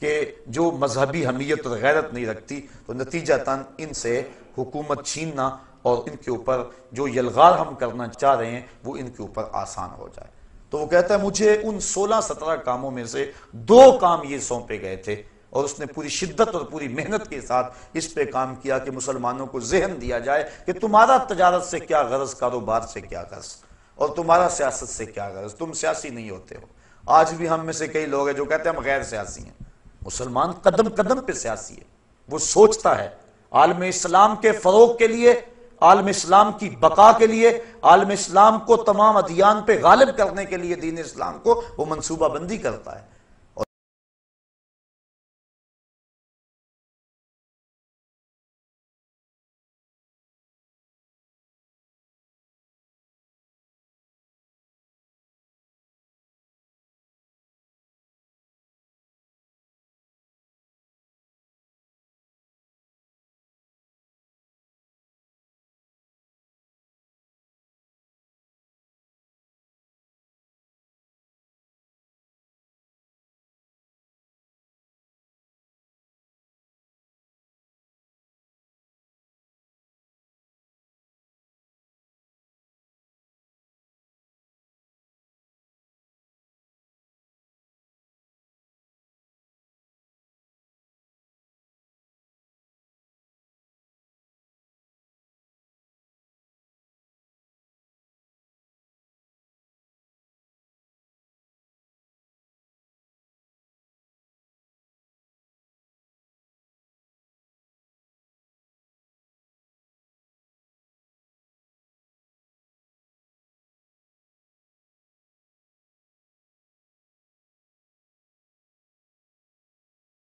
کہ جو مذہبی حمیت اور غیرت نہیں رکھتی، تو نتیجتاً ان سے حکومت چھیننا اور ان کے اوپر جو یلغار ہم کرنا چاہ رہے ہیں وہ ان کے اوپر آسان ہو جائے۔ تو وہ کہتا ہے مجھے ان 16-17 کاموں میں سے 2 کام یہ سونپے گئے تھے، اور اس نے پوری شدت اور پوری محنت کے ساتھ اس پہ کام کیا کہ مسلمانوں کو ذہن دیا جائے کہ تمہارا تجارت سے کیا غرض، کاروبار سے کیا غرض، اور تمہارا سیاست سے کیا غرض، تم سیاسی نہیں ہوتے ہو۔ آج بھی ہم میں سے کئی لوگ ہیں جو کہتے ہیں ہم غیر سیاسی ہیں۔ مسلمان قدم قدم پہ سیاسی ہے، وہ سوچتا ہے عالم اسلام کے فروغ کے لیے، عالم اسلام کی بقا کے لیے، عالم اسلام کو تمام ادیان پہ غالب کرنے کے لیے، دین اسلام کو وہ منصوبہ بندی کرتا ہے۔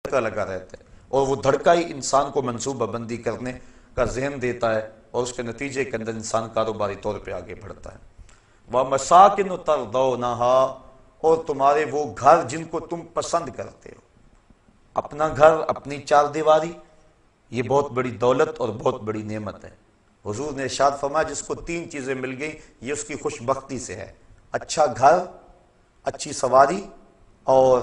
لگا رہتا ہے، اور وہ دھڑکا ہی انسان کو منصوبہ بندی کرنے کا ذہن دیتا ہے، اور اس کے نتیجے کے اندر انسان کاروباری طور پہ آگے بڑھتا ہے۔ وَمَسَاكِنُ تَرْضَوْنَهَا، اور تمہارے وہ گھر جن کو تم پسند کرتے ہو۔ اپنا گھر، اپنی چار دیواری، یہ بہت بڑی دولت اور بہت بڑی نعمت ہے۔ حضور نے ارشاد فرمایا جس کو 3 چیزیں مل گئیں یہ اس کی خوش بختی سے ہے: اچھا گھر، اچھی سواری اور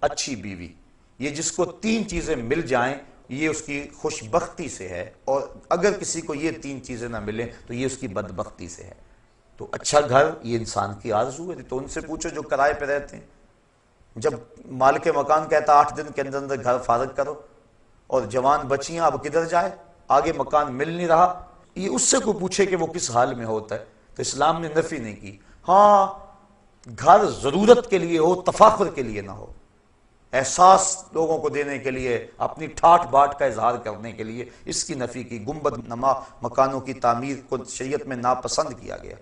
اچھی بیوی۔ یہ جس کو 3 چیزیں مل جائیں یہ اس کی خوش بختی سے ہے، اور اگر کسی کو یہ 3 چیزیں نہ ملیں تو یہ اس کی بدبختی سے ہے۔ تو اچھا گھر یہ انسان کی آرزو ہے، تو ان سے پوچھو جو کرائے پہ رہتے ہیں، جب مالک مکان کہتا 8 دن کے اندر اندر گھر فارغ کرو، اور جوان بچیاں اب کدھر جائے، آگے مکان مل نہیں رہا، یہ اس سے کوئی پوچھے کہ وہ کس حال میں ہوتا ہے، تو اسلام نے نفی نہیں کی۔ ہاں، گھر ضرورت کے لیے ہو، تفاخر کے لیے نہ ہو، احساس لوگوں کو دینے کے لیے، اپنی ٹھاٹ باٹ کا اظہار کرنے کے لیے، اس کی نفی کی۔ گنبد نما مکانوں کی تعمیر کو شریعت میں ناپسند کیا گیا،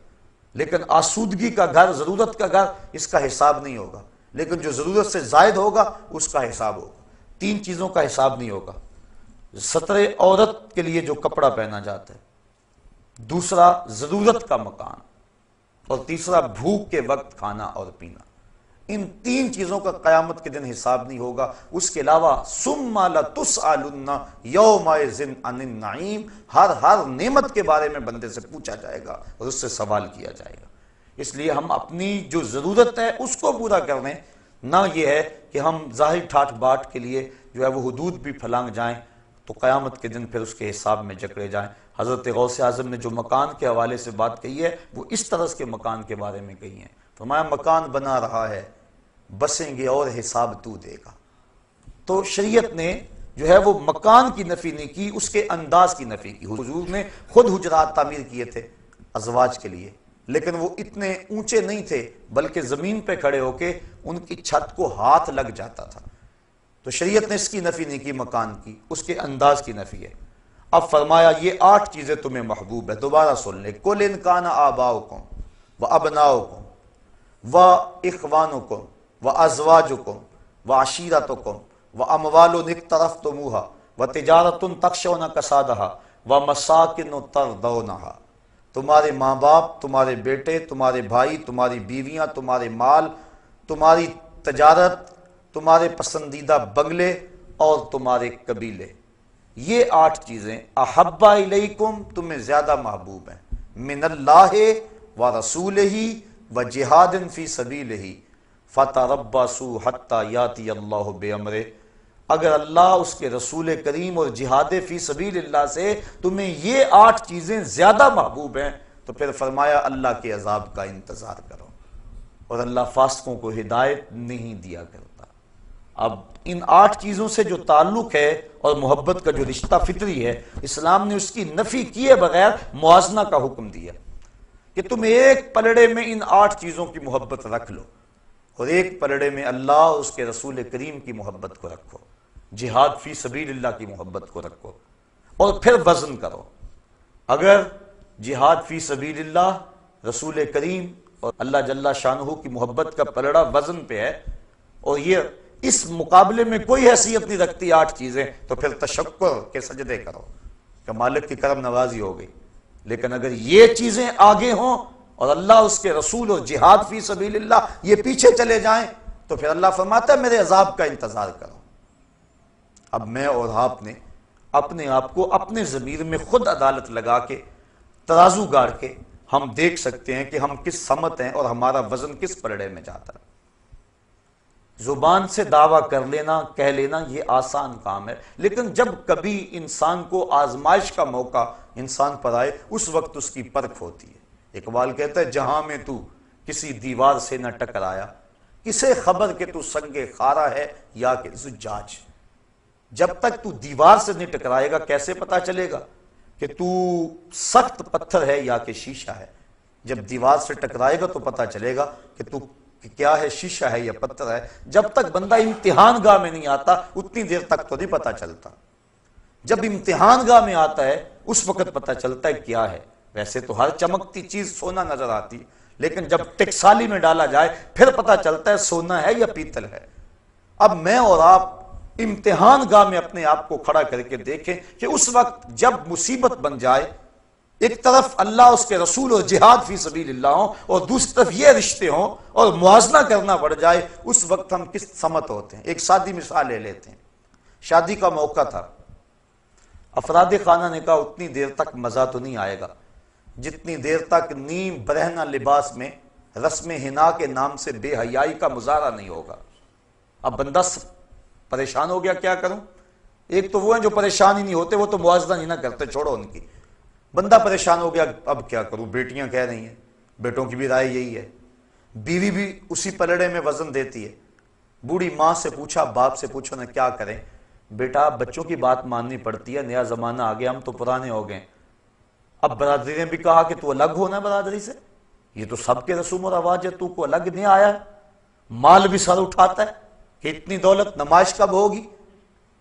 لیکن آسودگی کا گھر، ضرورت کا گھر، اس کا حساب نہیں ہوگا، لیکن جو ضرورت سے زائد ہوگا اس کا حساب ہوگا۔ 3 چیزوں کا حساب نہیں ہوگا: ستر عورت کے لیے جو کپڑا پہنا جاتا ہے، دوسرا ضرورت کا مکان، اور تیسرا بھوک کے وقت کھانا اور پینا۔ ان 3 چیزوں کا قیامت کے دن حساب نہیں ہوگا۔ اس کے علاوہ ثم لتسألن یومئذ عن النعیم، ہر نعمت کے بارے میں بندے سے پوچھا جائے گا اور اس سے سوال کیا جائے گا۔ اس لیے ہم اپنی جو ضرورت ہے اس کو پورا کر لیں، نہ یہ ہے کہ ہم ظاہر ٹھاٹ باٹ کے لیے جو ہے وہ حدود بھی پھلانگ جائیں تو قیامت کے دن پھر اس کے حساب میں جکڑے جائیں۔ حضرت غوث اعظم نے جو مکان کے حوالے سے بات کہی ہے وہ اس طرح کے مکان کے بارے میں کہی ہے۔ فرمایا مکان بنا رہا ہے، بسیں گے اور حساب تو دے گا۔ تو شریعت نے جو ہے وہ مکان کی نفی نہیں کی، اس کے انداز کی نفی کی۔ حضور نے خود حجرات تعمیر کیے تھے ازواج کے لیے، لیکن وہ اتنے اونچے نہیں تھے، بلکہ زمین پہ کھڑے ہو کے ان کی چھت کو ہاتھ لگ جاتا تھا۔ تو شریعت نے اس کی نفی نہیں کی مکان کی، اس کے انداز کی نفی ہے۔ اب فرمایا یہ 8 چیزیں تمہیں محبوب ہے، دوبارہ سن لے۔ قُلْ إِنْ كَانَ آبَاؤُكُمْ وَأَبْنَاؤُكُمْ وَإِخْوَانُكُمْ وَأَزْوَاجُكُمْ وَعَشِيرَتُكُمْ وَأَمْوَالٌ اقْتَرَفْتُمُوهَا وَتِجَارَةٌ تَخْشَوْنَ كَسَادَهَا وَمَسَاكِنُ تَرْضَوْنَهَا، تمہارے ماں باپ، تمہارے بیٹے، تمہارے بھائی، تمہاری بیویاں، تمہارے مال، تمہاری تجارت، تمہارے پسندیدہ بنگلے اور تمہارے قبیلے، یہ 8 چیزیں احب الیکم تمہیں زیادہ محبوب ہیں، من اللہ و رسولہ و جہاد فی سبیلہ فتربصوا حتی یاتی اللہ بامرہ، اگر اللہ اس کے رسول کریم اور جہاد فی سبیل اللہ سے تمہیں یہ 8 چیزیں زیادہ محبوب ہیں تو پھر فرمایا اللہ کے عذاب کا انتظار کرو، اور اللہ فاسقوں کو ہدایت نہیں دیا کرتا۔ اب ان 8 چیزوں سے جو تعلق ہے اور محبت کا جو رشتہ فطری ہے، اسلام نے اس کی نفی کیے بغیر موازنہ کا حکم دیا کہ تم ایک پلڑے میں ان 8 چیزوں کی محبت رکھ لو، اور ایک پلڑے میں اللہ اور اس کے رسول کریم کی محبت کو رکھو، جہاد فی سبیل اللہ کی محبت کو رکھو، اور پھر وزن کرو۔ اگر جہاد فی سبیل اللہ، رسول کریم اور اللہ جل شانہ کی محبت کا پلڑا وزن پہ ہے، اور یہ اس مقابلے میں کوئی حیثیت نہیں رکھتی 8 چیزیں، تو پھر تشکر کے سجدے کرو کہ مالک کی کرم نوازی ہو گئی۔ لیکن اگر یہ چیزیں آگے ہوں اور اللہ اس کے رسول اور جہاد فی سبیل اللہ یہ پیچھے چلے جائیں، تو پھر اللہ فرماتا ہے میرے عذاب کا انتظار کرو۔ اب میں اور آپ نے اپنے آپ کو اپنے ضمیر میں خود عدالت لگا کے ترازو گاڑ کے ہم دیکھ سکتے ہیں کہ ہم کس سمت ہیں اور ہمارا وزن کس پلڑے میں جاتا ہے۔ زبان سے دعویٰ کر لینا، کہہ لینا یہ آسان کام ہے، لیکن جب کبھی انسان کو آزمائش کا موقع انسان پر آئے اس وقت اس کی پرکھ ہوتی ہے۔ اقبال کہتا ہے جہاں میں تو کسی دیوار سے نہ ٹکرایا، کسے خبر کہ تو سنگ خارا ہے یا کہ زجاج۔ جب تک تو دیوار سے نہیں ٹکرائے گا کیسے پتا چلے گا کہ تو سخت پتھر ہے یا کہ شیشہ ہے؟ جب دیوار سے ٹکرائے گا تو پتا چلے گا کہ تو کیا ہے، شیشہ ہے یا پتھر ہے۔ جب تک بندہ امتحان گاہ میں نہیں آتا اتنی دیر تک تو نہیں پتا چلتا، جب امتحان گاہ میں آتا ہے اس وقت پتا چلتا ہے کیا ہے۔ ویسے تو ہر چمکتی چیز سونا نظر آتی، لیکن جب ٹکسالی میں ڈالا جائے پھر پتا چلتا ہے سونا ہے یا پیتل ہے۔ اب میں اور آپ امتحان گاہ میں اپنے آپ کو کھڑا کر کے دیکھیں کہ اس وقت جب مصیبت بن جائے، ایک طرف اللہ اس کے رسول اور جہاد فی سبیل اللہ ہوں اور دوسری طرف یہ رشتے ہوں اور موازنہ کرنا پڑ جائے، اس وقت ہم کس سمت ہوتے ہیں۔ ایک سادی مثال لے لیتے ہیں، شادی کا موقع تھا، افراد خانہ نے کہا اتنی دیر تک مزہ تو نہیں آئے گا جتنی دیر تک نیم برہنہ لباس میں رسم حنا کے نام سے بے حیائی کا مظاہرہ نہیں ہوگا۔ اب بندہ پریشان ہو گیا، کیا کروں؟ ایک تو وہ ہیں جو پریشان ہی نہیں ہوتے، وہ تو موازنہ نہیں نہ کرتے، چھوڑو ان کی۔ بندہ پریشان ہو گیا، اب کیا کروں؟ بیٹیاں کہہ رہی ہیں، بیٹوں کی بھی رائے یہی ہے، بیوی بھی اسی پلڑے میں وزن دیتی ہے۔ بوڑھی ماں سے پوچھا، باپ سے پوچھو نا کیا کریں؟ بیٹا بچوں کی بات ماننی پڑتی ہے، نیا زمانہ آ گیا، ہم تو پرانے ہو گئے۔ اب برادری نے بھی کہا کہ تو الگ ہونا برادری سے، یہ تو سب کے رسوم و رواج ہے، تو کو الگ نہیں آیا ہے۔ مال بھی سر اٹھاتا ہے کہ اتنی دولت نمائش کب ہوگی،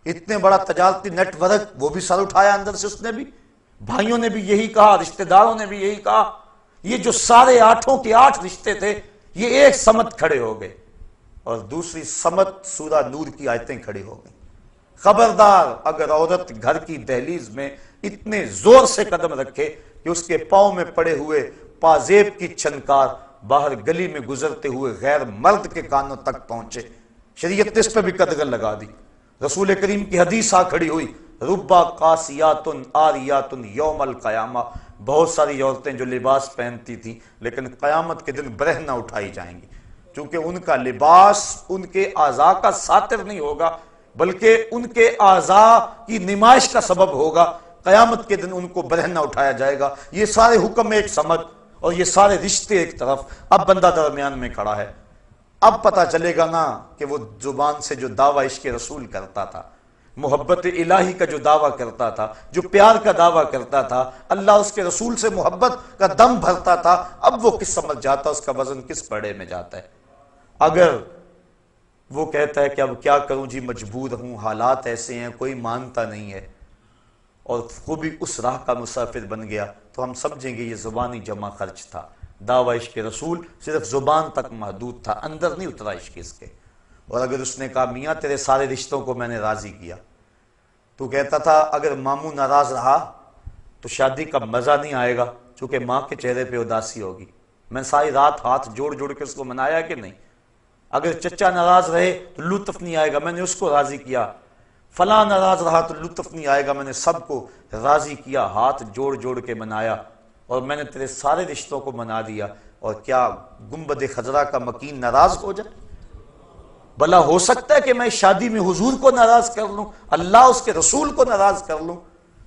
اتنے بڑا تجارتی نیٹ ورک وہ بھی سر اٹھایا اندر سے، اس نے بھی، بھائیوں نے بھی یہی کہا، رشتہ داروں نے بھی یہی کہا۔ یہ جو سارے 8 کے 8 رشتے تھے یہ ایک سمت کھڑے ہو گئے، اور دوسری سمت سورہ نور کی آیتیں کھڑی ہو گئیں۔ خبردار اگر عورت گھر کی دہلیز میں اتنے زور سے قدم رکھے کہ اس کے پاؤں میں پڑے ہوئے پازیب کی چھنکار باہر گلی میں گزرتے ہوئے غیر مرد کے کانوں تک پہنچے، شریعت نے اس پہ بھی قدغن لگا دی۔ رسول کریم کی حدیث آ کھڑی ہوئی، ربا قاسیات آریات یوم القیامہ، بہت ساری عورتیں جو لباس پہنتی تھیں لیکن قیامت کے دن برہنہ اٹھائی جائیں گی، کیونکہ ان کا لباس ان کے اعضاء کا ساتر نہیں ہوگا بلکہ ان کے اعضاء کی نمائش کا سبب ہوگا۔ قیامت کے دن ان کو برہنہ اٹھایا جائے گا۔ یہ سارے حکم ایک سمت اور یہ سارے رشتے ایک طرف، اب بندہ درمیان میں کھڑا ہے۔ اب پتا چلے گا نا کہ وہ زبان سے جو دعویٰ عشق رسول کرتا تھا، محبت الہی کا جو دعویٰ کرتا تھا، جو پیار کا دعویٰ کرتا تھا، اللہ اس کے رسول سے محبت کا دم بھرتا تھا، اب وہ کس سمجھ جاتا، اس کا وزن کس پڑے میں جاتا ہے۔ اگر وہ کہتا ہے کہ اب کیا کروں جی، مجبور ہوں، حالات ایسے ہیں، کوئی مانتا نہیں ہے، اور وہ بھی اس راہ کا مسافر بن گیا، تو ہم سمجھیں گے یہ زبانی جمع خرچ تھا۔ دعویٰ عشق رسول صرف زبان تک محدود تھا، اندر نہیں اترا عشق اس کے۔ اور اگر اس نے کہا میاں تیرے سارے رشتوں کو میں نے راضی کیا، تو کہتا تھا اگر ماموں ناراض رہا تو شادی کا مزہ نہیں آئے گا، چونکہ ماں کے چہرے پہ اداسی ہوگی، میں ساری رات ہاتھ جوڑ جوڑ کے اس کو منایا کہ نہیں۔ اگر چچا ناراض رہے تو لطف نہیں آئے گا، میں نے اس کو راضی کیا۔ فلاں ناراض رہا تو لطف نہیں آئے گا، میں نے سب کو راضی کیا، ہاتھ جوڑ جوڑ کے منایا، اور میں نے تیرے سارے رشتوں کو منا دیا، اور کیا گنبد خضرا کا مکین ناراض ہو جائے؟ بھلا ہو سکتا ہے کہ میں شادی میں حضور کو ناراض کر لوں، اللہ اس کے رسول کو ناراض کر لوں؟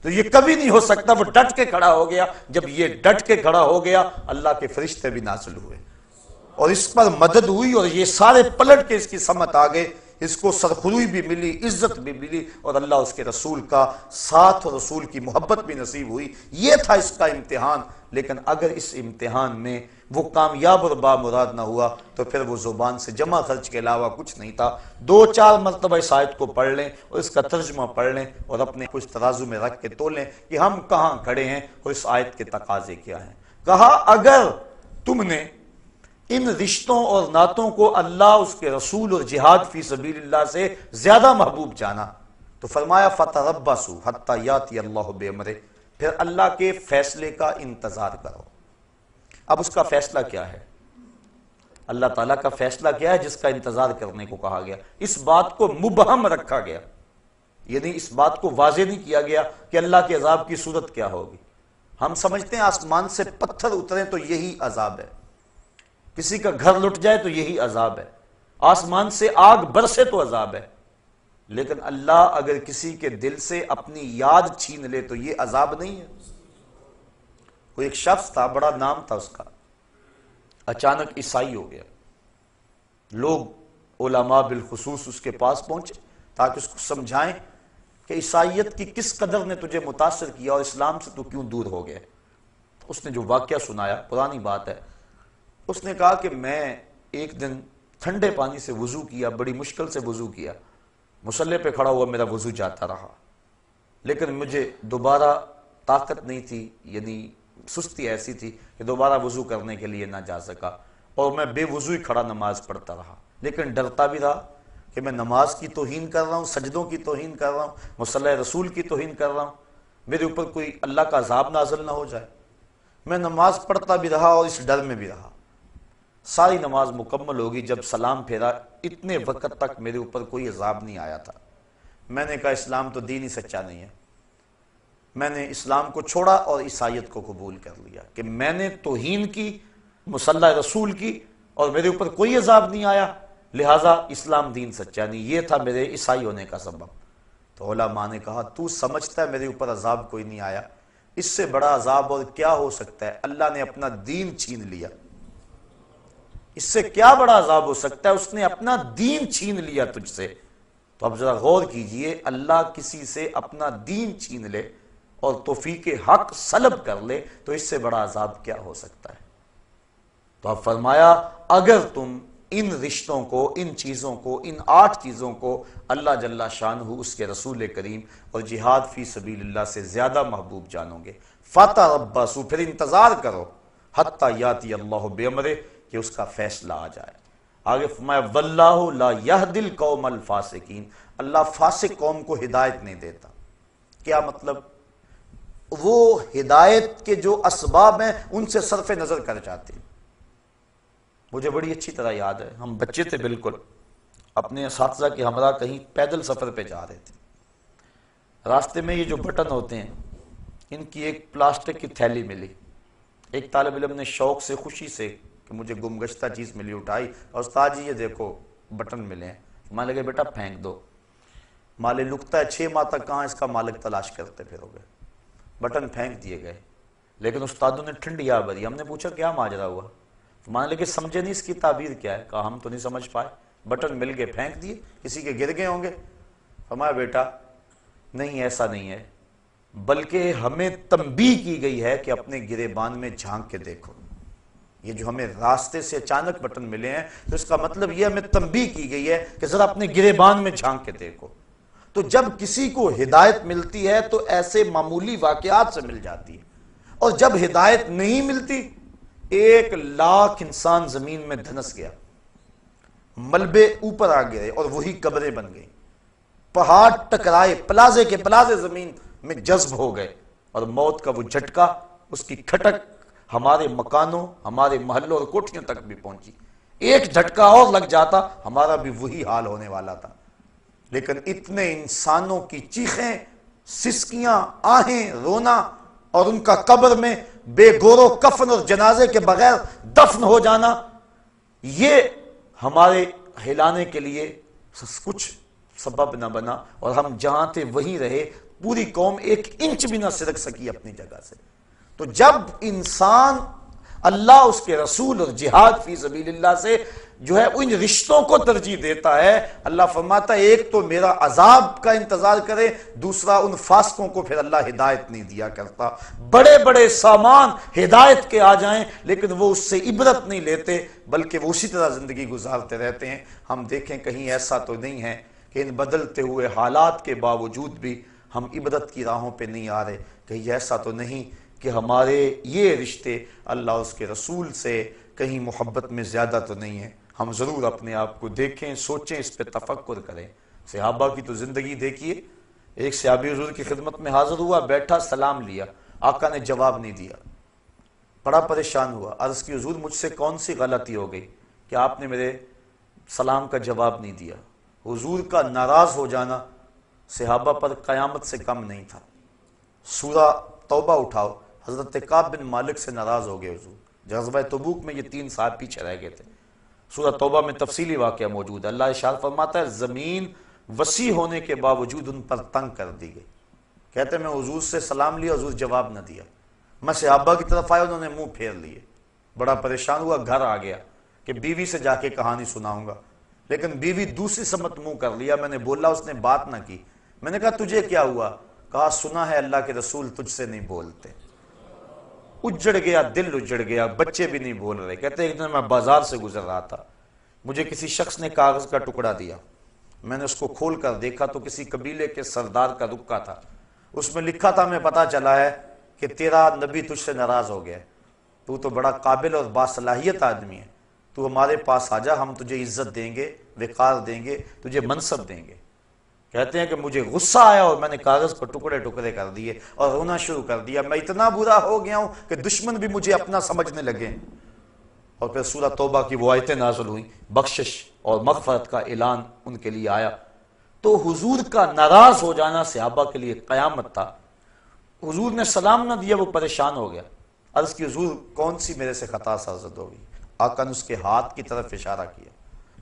تو یہ کبھی نہیں ہو سکتا۔ وہ ڈٹ کے کھڑا ہو گیا، جب یہ ڈٹ کے کھڑا ہو گیا اللہ کے فرشتے بھی نازل ہوئے اور اس پر مدد ہوئی، اور یہ سارے پلٹ کے اس کی سمت آ گئے، اس کو سرخروئی بھی ملی، عزت بھی ملی، اور اللہ اس کے رسول کا ساتھ اور رسول کی محبت بھی نصیب ہوئی۔ یہ تھا اس کا امتحان۔ لیکن اگر اس امتحان میں وہ کامیاب اور بامراد نہ ہوا تو پھر وہ زبان سے جمع خرچ کے علاوہ کچھ نہیں تھا۔ 2-4 مرتبہ اس آیت کو پڑھ لیں اور اس کا ترجمہ پڑھ لیں اور اپنے کچھ ترازو میں رکھ کے تولیں کہ ہم کہاں کھڑے ہیں اور اس آیت کے تقاضے کیا ہیں۔ کہا اگر تم نے ان رشتوں اور نعتوں کو اللہ، اس کے رسول اور جہاد فی سبیل اللہ سے زیادہ محبوب جانا تو فرمایا فَتَرَبَّصُوا حَتَّى يَأْتِيَ اللَّهُ بِأَمْرِهِ، پھر اللہ کے فیصلے کا انتظار کرو۔ اب اس کا فیصلہ کیا ہے؟ اللہ تعالیٰ کا فیصلہ کیا ہے جس کا انتظار کرنے کو کہا گیا؟ اس بات کو مبہم رکھا گیا، یعنی اس بات کو واضح نہیں کیا گیا کہ اللہ کے عذاب کی صورت کیا ہوگی۔ ہم سمجھتے ہیں آسمان سے پتھر اترے تو یہی عذاب ہے، کسی کا گھر لٹ جائے تو یہی عذاب ہے، آسمان سے آگ برسے تو عذاب ہے، لیکن اللہ اگر کسی کے دل سے اپنی یاد چھین لے تو یہ عذاب نہیں ہے۔ وہ ایک شخص تھا، بڑا نام تھا اس کا، اچانک عیسائی ہو گیا۔ لوگ علماء بالخصوص اس کے پاس پہنچے تاکہ اس کو سمجھائیں کہ عیسائیت کی کس قدر نے تجھے متاثر کیا اور اسلام سے تو کیوں دور ہو گیا۔ اس نے جو واقعہ سنایا، پرانی بات ہے، اس نے کہا کہ میں ایک دن ٹھنڈے پانی سے وضو کیا، بڑی مشکل سے وضو کیا، مصلی پہ کھڑا ہوا میرا وضو جاتا رہا، لیکن مجھے دوبارہ طاقت نہیں تھی، یعنی سستی ایسی تھی کہ دوبارہ وضو کرنے کے لیے نہ جا سکا، اور میں بے وضو ہی کھڑا نماز پڑھتا رہا، لیکن ڈرتا بھی رہا کہ میں نماز کی توہین کر رہا ہوں، سجدوں کی توہین کر رہا ہوں، مصلی رسول کی توہین کر رہا ہوں، میرے اوپر کوئی اللہ کا عذاب نازل نہ ہو جائے۔ میں نماز پڑھتا بھی رہا اور اس ڈر میں بھی رہا۔ ساری نماز مکمل ہوگی، جب سلام پھیرا اتنے وقت تک میرے اوپر کوئی عذاب نہیں آیا تھا۔ میں نے کہا اسلام تو دین ہی سچا نہیں ہے۔ میں نے اسلام کو چھوڑا اور عیسائیت کو قبول کر لیا کہ میں نے توہین کی مصلی رسول کی اور میرے اوپر کوئی عذاب نہیں آیا، لہٰذا اسلام دین سچا نہیں۔ یہ تھا میرے عیسائی ہونے کا سبب۔ تو علماء نے کہا تو سمجھتا ہے میرے اوپر عذاب کوئی نہیں آیا، اس سے بڑا عذاب اور کیا ہو سکتا ہے؟ اللہ نے اپنا دین چھین لیا، اس سے کیا بڑا عذاب ہو سکتا ہے؟ اس نے اپنا دین چھین لیا تجھ سے۔ تو اب ذرا غور کیجئے، اللہ کسی سے اپنا دین چھین لے اور توفیق حق سلب کر لے تو اس سے بڑا عذاب کیا ہو سکتا ہے؟ تو اب فرمایا اگر تم ان رشتوں کو، ان چیزوں کو، ان 8 چیزوں کو اللہ جل شانہ، اس کے رسول کریم اور جہاد فی سبیل اللہ سے زیادہ محبوب جانو گے، فتربصوا، پھر انتظار کرو، حتی یاتی اللہ بامرہ، کہ اس کا فیصلہ آ جائے۔ آگے فرمایا واللہ لا یہدی القوم الفاسقین، اللہ فاسق قوم کو ہدایت نہیں دیتا۔ کیا مطلب؟ وہ ہدایت کے جو اسباب ہیں ان سے صرف نظر کر جاتے ہیں۔ مجھے بڑی اچھی طرح یاد ہے، ہم بچے تھے بالکل، اپنے اساتذہ کے ہمراہ کہیں پیدل سفر پہ جا رہے تھے، راستے میں یہ جو بٹن ہوتے ہیں ان کی ایک پلاسٹک کی تھیلی ملی، ایک طالب علم نے شوق سے، خوشی سے کہ مجھے گمگشتہ چیز ملی اٹھائی، اور استاد جی یہ دیکھو بٹن ملے ہیں۔ میں لگے بیٹا پھینک دو، مالے لکتا ہے 6 ماہ تک کہاں اس کا مالک تلاش کرتے پھرو گے۔ بٹن پھینک دیے گئے، لیکن استادوں نے ٹھنڈی آ بھری۔ ہم نے پوچھا کیا ماجرا ہوا؟ مان لے کہ سمجھے نہیں اس کی تعبیر کیا ہے؟ کہا ہم تو نہیں سمجھ پائے، بٹن مل گئے پھینک دیے، کسی کے گر گئے ہوں گے۔ فرمایا بیٹا نہیں، ایسا نہیں ہے، بلکہ ہمیں تنبیہ کی گئی ہے کہ اپنے گریبان میں جھانک کے دیکھو۔ یہ جو ہمیں راستے سے اچانک بٹن ملے ہیں تو اس کا مطلب یہ ہمیں تنبیہ کی گئی ہے کہ ذرا اپنے گریبان میں جھانک کے دیکھو۔ تو جب کسی کو ہدایت ملتی ہے تو ایسے معمولی واقعات سے مل جاتی ہے، اور جب ہدایت نہیں ملتی 1,00,000 انسان زمین میں دھنس گیا، ملبے اوپر آ گئے اور وہی قبریں بن گئی، پہاڑ ٹکرائے، پلازے کے پلازے زمین میں جذب ہو گئے، اور موت کا وہ جھٹکا، اس کی کھٹک ہمارے مکانوں، ہمارے محلوں اور کوٹھیوں تک بھی پہنچی۔ ایک جھٹکا اور لگ جاتا ہمارا بھی وہی حال ہونے والا تھا۔ لیکن اتنے انسانوں کی چیخیں، سسکیاں، آہیں، رونا، اور ان کا قبر میں بے گور و کفن اور جنازے کے بغیر دفن ہو جانا، یہ ہمارے ہلانے کے لیے کچھ سبب نہ بنا، اور ہم جہاں تھے وہیں رہے، پوری قوم ایک انچ بھی نہ سرک سکی اپنی جگہ سے۔ تو جب انسان اللہ، اس کے رسول اور جہاد فی سبیل اللہ سے جو ہے ان رشتوں کو ترجیح دیتا ہے، اللہ فرماتا ہے ایک تو میرا عذاب کا انتظار کرے، دوسرا ان فاسقوں کو پھر اللہ ہدایت نہیں دیا کرتا۔ بڑے بڑے سامان ہدایت کے آ جائیں لیکن وہ اس سے عبرت نہیں لیتے، بلکہ وہ اسی طرح زندگی گزارتے رہتے ہیں۔ ہم دیکھیں کہیں ایسا تو نہیں ہے کہ ان بدلتے ہوئے حالات کے باوجود بھی ہم عبرت کی راہوں پہ نہیں آ رہے، کہیں ایسا تو نہیں کہ ہمارے یہ رشتے اللہ اس کے رسول سے کہیں محبت میں زیادہ تو نہیں ہے۔ ہم ضرور اپنے آپ کو دیکھیں، سوچیں، اس پہ تفکر کریں۔ صحابہ کی تو زندگی دیکھیے، ایک صحابی حضور کی خدمت میں حاضر ہوا، بیٹھا، سلام لیا، آقا نے جواب نہیں دیا، بڑا پریشان ہوا، عرض کی حضور مجھ سے کون سی غلطی ہو گئی کہ آپ نے میرے سلام کا جواب نہیں دیا؟ حضور کا ناراض ہو جانا صحابہ پر قیامت سے کم نہیں تھا۔ سورہ توبہ اٹھاؤ، حضرت کعب بن مالک سے ناراض ہو گئے حضور، غزوہ تبوک میں یہ 3 صاحب پیچھے رہ گئے تھے۔ سورہ توبہ میں تفصیلی واقعہ موجود ہے، اللہ ارشاد فرماتا ہے زمین وسیع ہونے کے باوجود ان پر تنگ کر دی گئی۔ کہتے میں حضور سے سلام لیا، حضور جواب نہ دیا، میں صحابہ کی طرف آیا، انہوں نے منہ پھیر لیے، بڑا پریشان ہوا، گھر آ گیا کہ بیوی سے جا کے کہانی سناؤں گا، لیکن بیوی دوسری سمت منہ کر لیا، میں نے بولا، اس نے بات نہ کی۔ میں نے کہا تجھے کیا ہوا؟ کہا سنا ہے اللہ کے رسول تجھ سے نہیں بولتے۔ اجڑ گیا، دل اجڑ گیا، بچے بھی نہیں بول رہے۔ کہتے ایک دن میں بازار سے گزر رہا تھا، مجھے کسی شخص نے کاغذ کا ٹکڑا دیا، میں نے اس کو کھول کر دیکھا تو کسی قبیلے کے سردار کا رکا تھا، اس میں لکھا تھا ہمیں پتا چلا ہے کہ تیرا نبی تجھ سے ناراض ہو گیا، تو تو بڑا قابل اور باصلاحیت آدمی ہے، تو ہمارے پاس آ جا، ہم تجھے عزت دیں گے، وقار دیں گے، تجھے منصب دیں گے۔ کہتے ہیں کہ مجھے غصہ آیا اور میں نے کاغذ کو ٹکڑے ٹکڑے کر دیے اور رونا شروع کر دیا، میں اتنا برا ہو گیا ہوں کہ دشمن بھی مجھے اپنا سمجھنے لگے۔ اور پھر سورہ توبہ کی وہ آیتیں نازل ہوئیں، بخشش اور مغفرت کا اعلان ان کے لیے آیا۔ تو حضور کا ناراض ہو جانا صحابہ کے لیے قیامت تھا۔ حضور نے سلام نہ دیا، وہ پریشان ہو گیا، عرض کی حضور کون سی میرے سے خطا سازد ہو گئی؟ آقا نے اس کے ہاتھ کی طرف اشارہ کیا،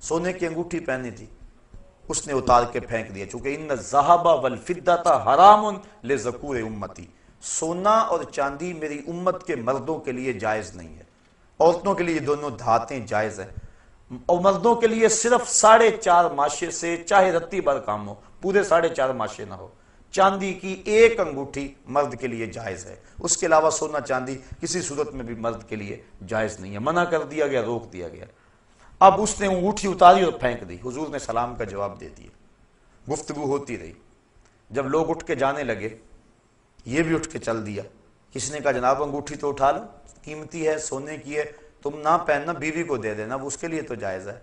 سونے کی انگوٹھی پہنی تھی، اس نے اتار کے پھینک دیا، چونکہ ان الذھب والفضة حرام لذکور امتی، سونا اور چاندی میری امت کے مردوں کے لیے جائز نہیں ہے، عورتوں کے لیے دونوں دھاتیں جائز ہیں، اور مردوں کے لیے صرف 4.5 ماشے سے چاہے رتی بھر کام ہو، پورے 4.5 ماشے نہ ہو، چاندی کی 1 انگوٹھی مرد کے لیے جائز ہے، اس کے علاوہ سونا چاندی کسی صورت میں بھی مرد کے لیے جائز نہیں ہے، منع کر دیا گیا، روک دیا گیا۔ اب اس نے انگوٹھی اتاری اور پھینک دی، حضور نے سلام کا جواب دے دیا، گفتگو ہوتی رہی، جب لوگ اٹھ کے جانے لگے یہ بھی اٹھ کے چل دیا، کسی نے کہا جناب انگوٹھی تو اٹھا لو، قیمتی ہے، سونے کی ہے، تم نہ پہننا، بیوی کو دے دینا، وہ اس کے لیے تو جائز ہے۔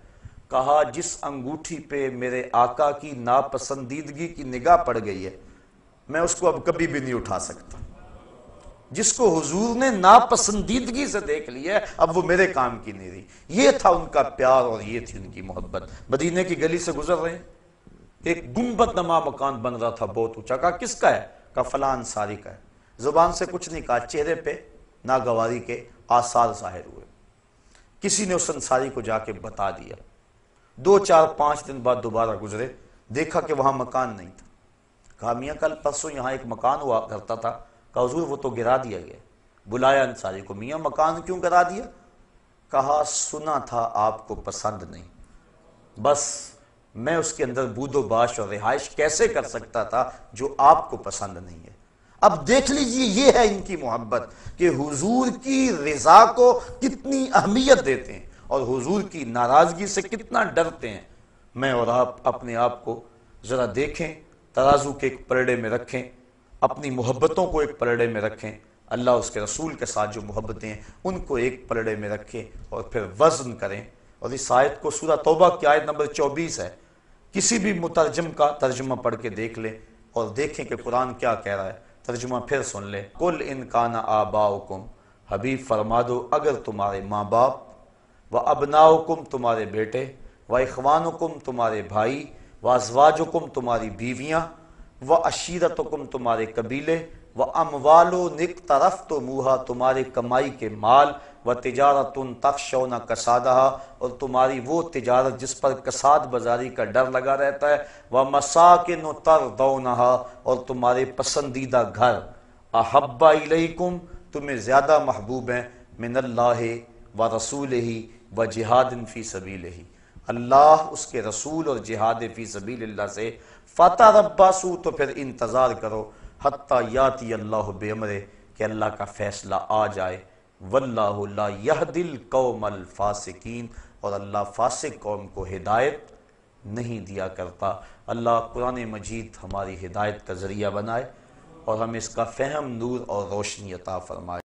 کہا جس انگوٹھی پہ میرے آقا کی ناپسندیدگی کی نگاہ پڑ گئی ہے میں اس کو اب کبھی بھی نہیں اٹھا سکتا، جس کو حضور نے ناپسندیدگی سے دیکھ لیا ہے اب وہ میرے کام کی نہیں رہی۔ یہ تھا ان کا پیار اور یہ تھی ان کی محبت۔ مدینے کی گلی سے گزر رہے ہیں، ایک گنبد نما مکان بن رہا تھا بہت اونچا، کہا کس کا ہے؟ کہا فلاں انصاری کا ہے۔ زبان سے کچھ نہیں کہا، چہرے پہ ناگواری کے آثار ظاہر ہوئے۔ کسی نے اس انصاری کو جا کے بتا دیا، 2 4 5 دن بعد دوبارہ گزرے، دیکھا کہ وہاں مکان نہیں تھا۔ کہا میاں کل پرسوں یہاں ایک مکان ہوا کرتا تھا۔ کہا حضور وہ تو گرا دیا گیا۔ بلایا انصاری کو، میاں مکان کیوں گرا دیا؟ کہا سنا تھا آپ کو پسند نہیں، بس میں اس کے اندر بود و باش اور رہائش کیسے کر سکتا تھا جو آپ کو پسند نہیں ہے۔ اب دیکھ لیجئے یہ ہے ان کی محبت کہ حضور کی رضا کو کتنی اہمیت دیتے ہیں اور حضور کی ناراضگی سے کتنا ڈرتے ہیں۔ میں اور آپ اپنے آپ کو ذرا دیکھیں، ترازو کے ایک پلڑے میں رکھیں، اپنی محبتوں کو ایک پلڑے میں رکھیں، اللہ اس کے رسول کے ساتھ جو محبتیں ہیں ان کو ایک پلڑے میں رکھیں اور پھر وزن کریں۔ اور اس آیت کو سورہ توبہ کی آیت نمبر 24 ہے، کسی بھی مترجم کا ترجمہ پڑھ کے دیکھ لیں اور دیکھیں کہ قرآن کیا کہہ رہا ہے۔ ترجمہ پھر سن لیں، قل ان کان آباؤکم، حبیب فرما دو اگر تمہارے ماں باپ، و ابناؤکم تمہارے بیٹے، و اخوانکم تمہارے بھائی، وازواجکم تمہاری بیویاں، وعشیرتکم تمہارے قبیلے، واموال اقترفتموہا تمہارے کمائی کے مال، وتجارت تخشون کسادہا اور تمہاری وہ تجارت جس پر کساد بازاری کا ڈر لگا رہتا ہے، ومساکن ترضونہا اور تمہارے پسندیدہ گھر، احب الیکم تمہیں زیادہ محبوب ہیں، من اللہ ورسولہ وجہاد فی سبیلہ اللہ اس کے رسول اور جہاد فی سبیل اللہ سے، فتربصوا تو پھر انتظار کرو، حتی یاتی اللہ بامرہ کہ اللہ کا فیصلہ آ جائے، واللہ لا یہدی القوم الفاسقین اور اللہ فاسق قوم کو ہدایت نہیں دیا کرتا۔ اللہ قرآن مجید ہماری ہدایت کا ذریعہ بنائے اور ہمیں اس کا فہم، نور اور روشنی عطا فرمائے۔